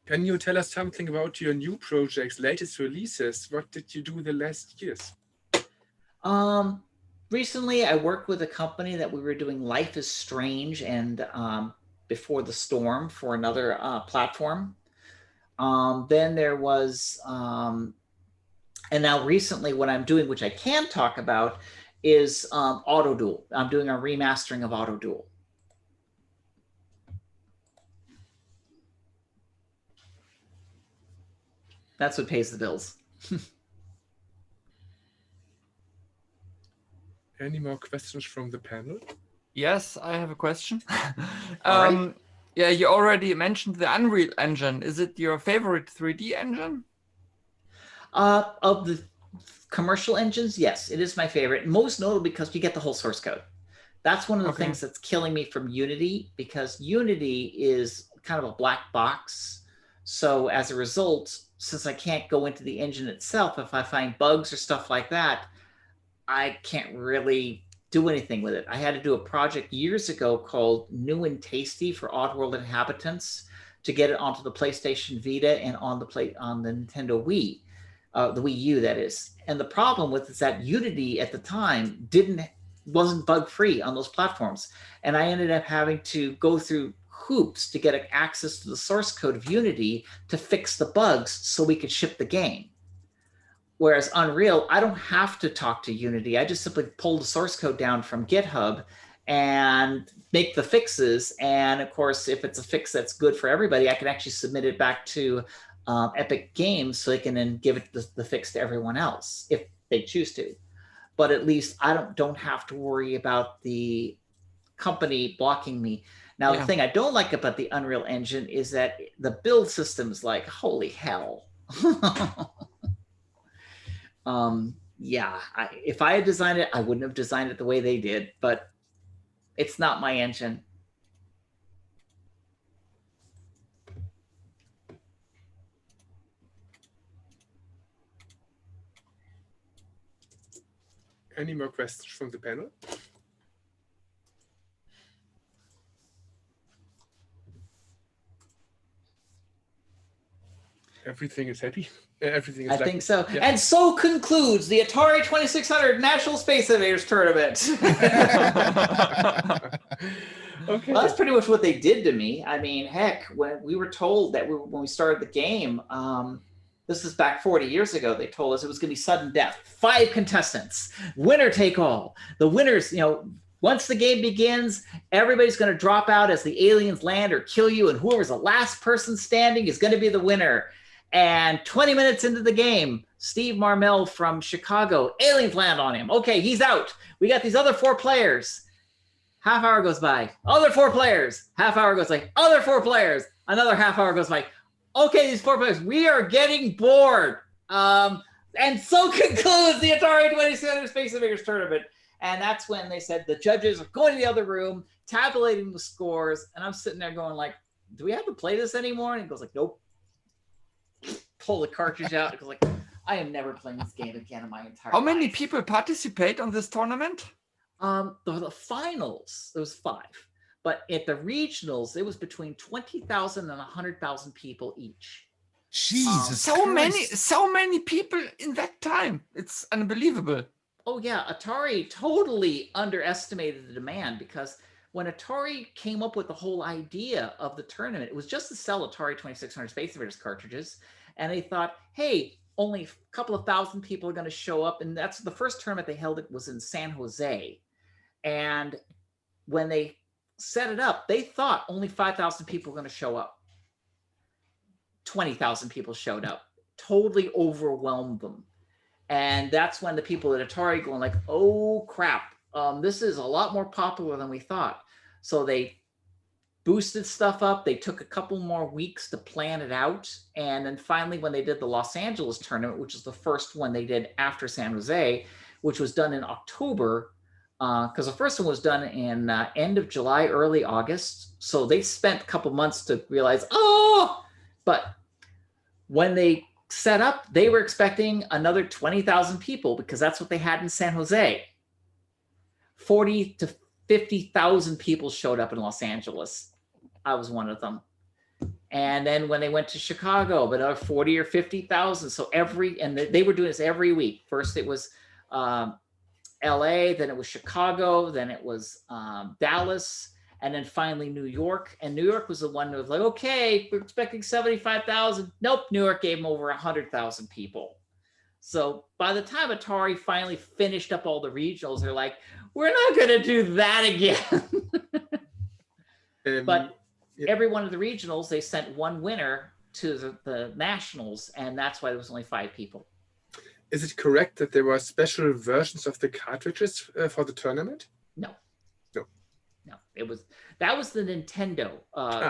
Can you tell us something about your new projects, latest releases? What did you do the last years? Recently, I worked with a company that we were doing Life is Strange and Before the Storm for another platform. Then there was, and now recently what I'm doing, which I can talk about, is Auto Duel. I'm doing a remastering of Auto Duel. That's what pays the bills. Any more questions from the panel? Yes, I have a question. All right. Yeah, you already mentioned the Unreal Engine. Is it your favorite 3D engine? Of the commercial engines, yes, it is my favorite. Most notable because you get the whole source code. That's one of the things that's killing me from Unity, because Unity is kind of a black box. So as a result, since I can't go into the engine itself, if I find bugs or stuff like that, I can't really do anything with it. I had to do a project years ago called New and Tasty for Oddworld Inhabitants to get it onto the PlayStation Vita and on the Nintendo Wii, the Wii U, that is. And the problem with it is that Unity at the time wasn't bug-free on those platforms. And I ended up having to go through hoops to get access to the source code of Unity to fix the bugs so we could ship the game. Whereas Unreal, I don't have to talk to Unity. I just simply pull the source code down from GitHub and make the fixes. And of course, if it's a fix that's good for everybody, I can actually submit it back to Epic Games so they can then give it the fix to everyone else if they choose to. But at least I don't have to worry about the company blocking me. Now, the thing I don't like about the Unreal Engine is that the build system's like, holy hell. If I had designed it, I wouldn't have designed it the way they did, but it's not my engine. Any more questions from the panel? Everything is happy. Everything is I think so. Yeah. And so concludes the Atari 2600 National Space Invaders Tournament. Okay. Well, that's pretty much what they did to me. I mean, heck, when we were told that when we started the game, this is back 40 years ago, they told us it was going to be sudden death. 5 contestants, winner take all. The winners, once the game begins, everybody's going to drop out as the aliens land or kill you, and whoever's the last person standing is going to be the winner. And 20 minutes into the game, Steve Marmel from Chicago, aliens land on him. Okay, he's out. We got these other 4 players. Half hour goes by. Other 4 players. Half hour goes by. Other 4 players. Another half hour goes by. Okay, these 4 players, we are getting bored. And so concludes the Atari 2600 Space Invaders Tournament. And that's when they said the judges are going to the other room, tabulating the scores. And I'm sitting there going like, do we have to play this anymore? And he goes like, nope. Pull the cartridge out. It goes like, I am never playing this game again in my entire life. How many people participate on this tournament? The finals, there was 5. But at the regionals, it was between 20,000 and 100,000 people each. Jesus so many people in that time. It's unbelievable. Oh yeah, Atari totally underestimated the demand, because when Atari came up with the whole idea of the tournament, it was just to sell Atari 2600 Space Invaders cartridges. And they thought, hey, only a couple of thousand people are going to show up. And that's the first tournament they held. It was in San Jose. And when they set it up, they thought only 5,000 people were going to show up. 20,000 people showed up, totally overwhelmed them. And that's when the people at Atari going like, oh crap, this is a lot more popular than we thought. So they boosted stuff up. They took a couple more weeks to plan it out. And then finally, when they did the Los Angeles tournament, which is the first one they did after San Jose, which was done in October, because the first one was done in end of July, early August. So they spent a couple months to realize, but when they set up, they were expecting another 20,000 people, because that's what they had in San Jose. 40 to 50,000 people showed up in Los Angeles. I was one of them. And then when they went to Chicago, but another 40 or 50,000. So they were doing this every week. First it was LA, then it was Chicago, then it was Dallas, and then finally New York. And New York was the one that was like, okay, we're expecting 75,000. Nope, New York gave them over 100,000 people. So by the time Atari finally finished up all the regionals, they're like, we're not going to do that again. But every one of the regionals, they sent one winner to the nationals, and that's why there was only 5 people. Is it correct that there were special versions of the cartridges for the tournament? No. No. No. That was the Nintendo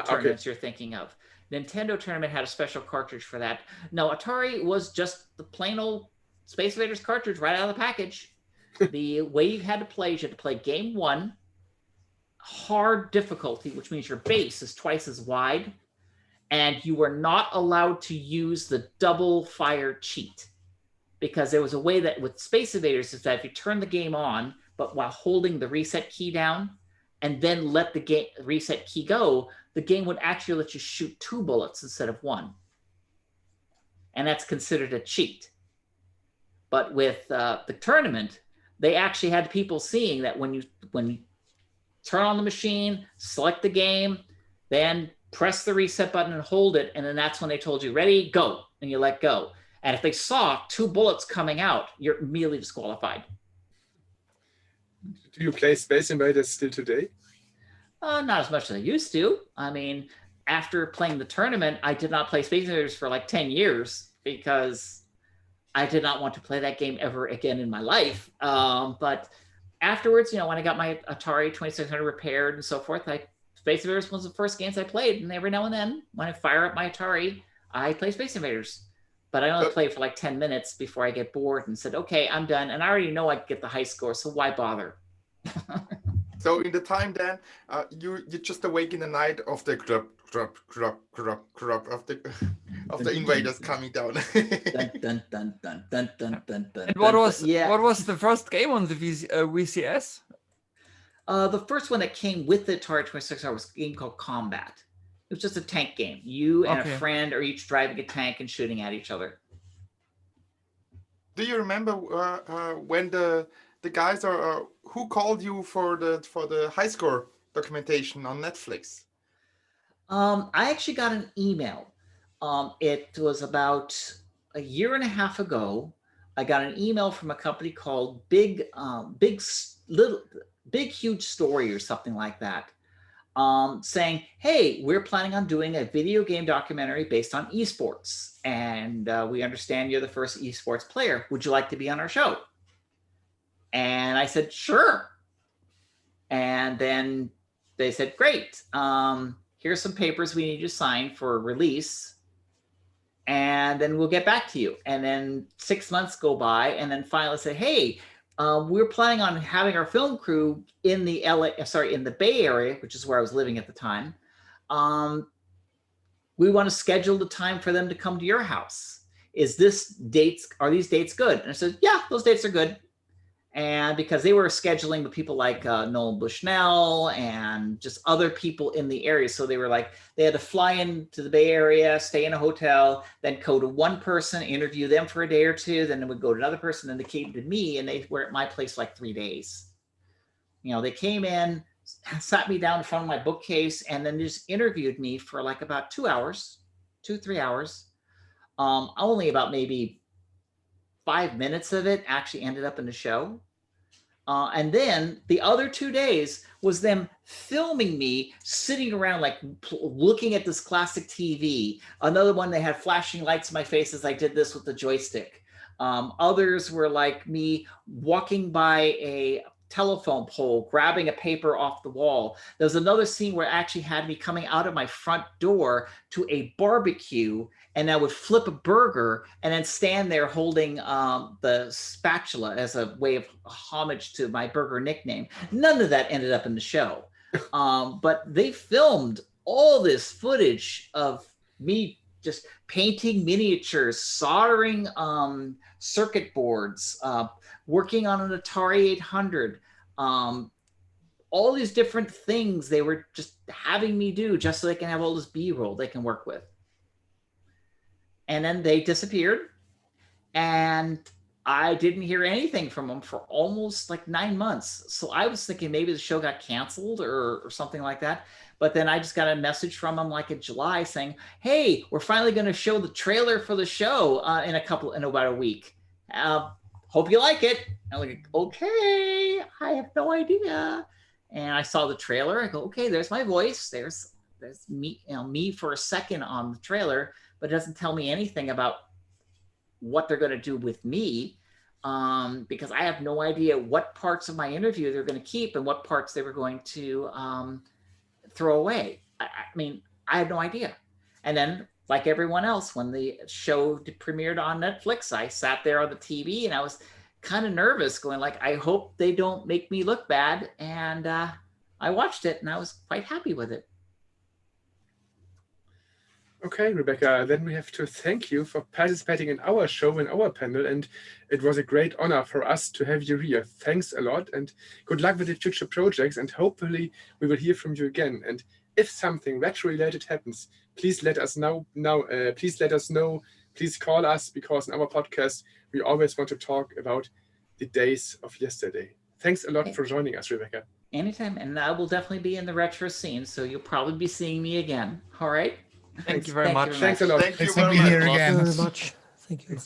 tournaments you're thinking of. Nintendo tournament had a special cartridge for that. No, Atari was just the plain old Space Invaders cartridge right out of the package. The way you had to play is you had to play game 1, hard difficulty, which means your base is twice as wide, and you were not allowed to use the double fire cheat, because there was a way that with Space Invaders is that if you turn the game on, but while holding the reset key down and then let the reset key go, the game would actually let you shoot 2 bullets instead of 1. And that's considered a cheat. But with the tournament, they actually had people seeing that when you turn on the machine, select the game, then press the reset button and hold it, and then that's when they told you, ready, go, and you let go. And if they saw 2 bullets coming out, you're immediately disqualified. Do you play Space Invaders still today? Not as much as I used to. I mean, after playing the tournament, I did not play Space Invaders for like 10 years because I did not want to play that game ever again in my life. But afterwards, when I got my Atari 2600 repaired and so forth, Space Invaders was the first games I played. And every now and then, when I fire up my Atari, I play Space Invaders. But I only play for like 10 minutes before I get bored and said, okay, I'm done. And I already know I get the high score, so why bother? So in the time then, you just awake in the night of the of the invaders coming down. Dun, dun, dun, dun, dun, dun, dun, dun, And what dun. was the first game on the VCS? The first one that came with the Atari 2600 was a game called Combat. It was just a tank game. You and a friend are each driving a tank and shooting at each other. Do you remember when the guys are who called you for the high score documentation on Netflix? I actually got an email. It was about a year and a half ago. I got an email from a company called Big Huge Story or something like that, saying, hey, we're planning on doing a video game documentary based on esports. And we understand you're the first esports player. Would you like to be on our show? And I said, sure. And then they said, great. Here's some papers we need you to sign for release. And then we'll get back to you. And then 6 months go by. And then finally say, hey, we're planning on having our film crew in the Bay Area, which is where I was living at the time. We want to schedule the time for them to come to your house. Are these dates good? And I said, yeah, those dates are good. And because they were scheduling with people like Nolan Bushnell and just other people in the area. So they were like, they had to fly into the Bay Area, stay in a hotel, then go to one person, interview them for a day or two, then they would go to another person, then they came to me, and they were at my place like 3 days. They came in, sat me down in front of my bookcase, and then just interviewed me for like about 2 hours, 2-3 hours. Only about maybe 5 minutes of it actually ended up in the show. And then the other 2 days was them filming me sitting around like looking at this classic TV. Another one, they had flashing lights in my face as I did this with the joystick. Others were like me walking by a telephone pole, grabbing a paper off the wall. There was another scene where it actually had me coming out of my front door to a barbecue, and I would flip a burger and then stand there holding the spatula as a way of homage to my burger nickname. None of that ended up in the show. But they filmed all this footage of me just painting miniatures, soldering circuit boards, working on an Atari 800, all these different things they were just having me do just so they can have all this B-roll they can work with. And then they disappeared. And I didn't hear anything from him for almost like 9 months. So I was thinking maybe the show got canceled or something like that. But then I just got a message from him like in July saying, "Hey, we're finally going to show the trailer for the show in about a week. Hope you like it." I'm like, "Okay, I have no idea." And I saw the trailer. I go, "Okay, there's my voice. There's me, me for a second on the trailer, but it doesn't tell me anything about what they're going to do with me, because I have no idea what parts of my interview they're going to keep and what parts they were going to throw away. I mean, I had no idea." And then, like everyone else, when the show premiered on Netflix, I sat there on the TV and I was kind of nervous, going like, I hope they don't make me look bad. And I watched it and I was quite happy with it. Okay, Rebecca, then we have to thank you for participating in our show and our panel, and it was a great honor for us to have you here. Thanks a lot, and good luck with the future projects, and hopefully we will hear from you again. And if something retro-related happens, please let us know. Please let us know. Please call us, because in our podcast we always want to talk about the days of yesterday. Thanks a lot for joining us, Rebecca. Anytime, and I will definitely be in the retro scene, so you'll probably be seeing me again. All right. Thank you very much. Thanks a lot. Thank you Thanks very for being much. here again. Very much. Thank you.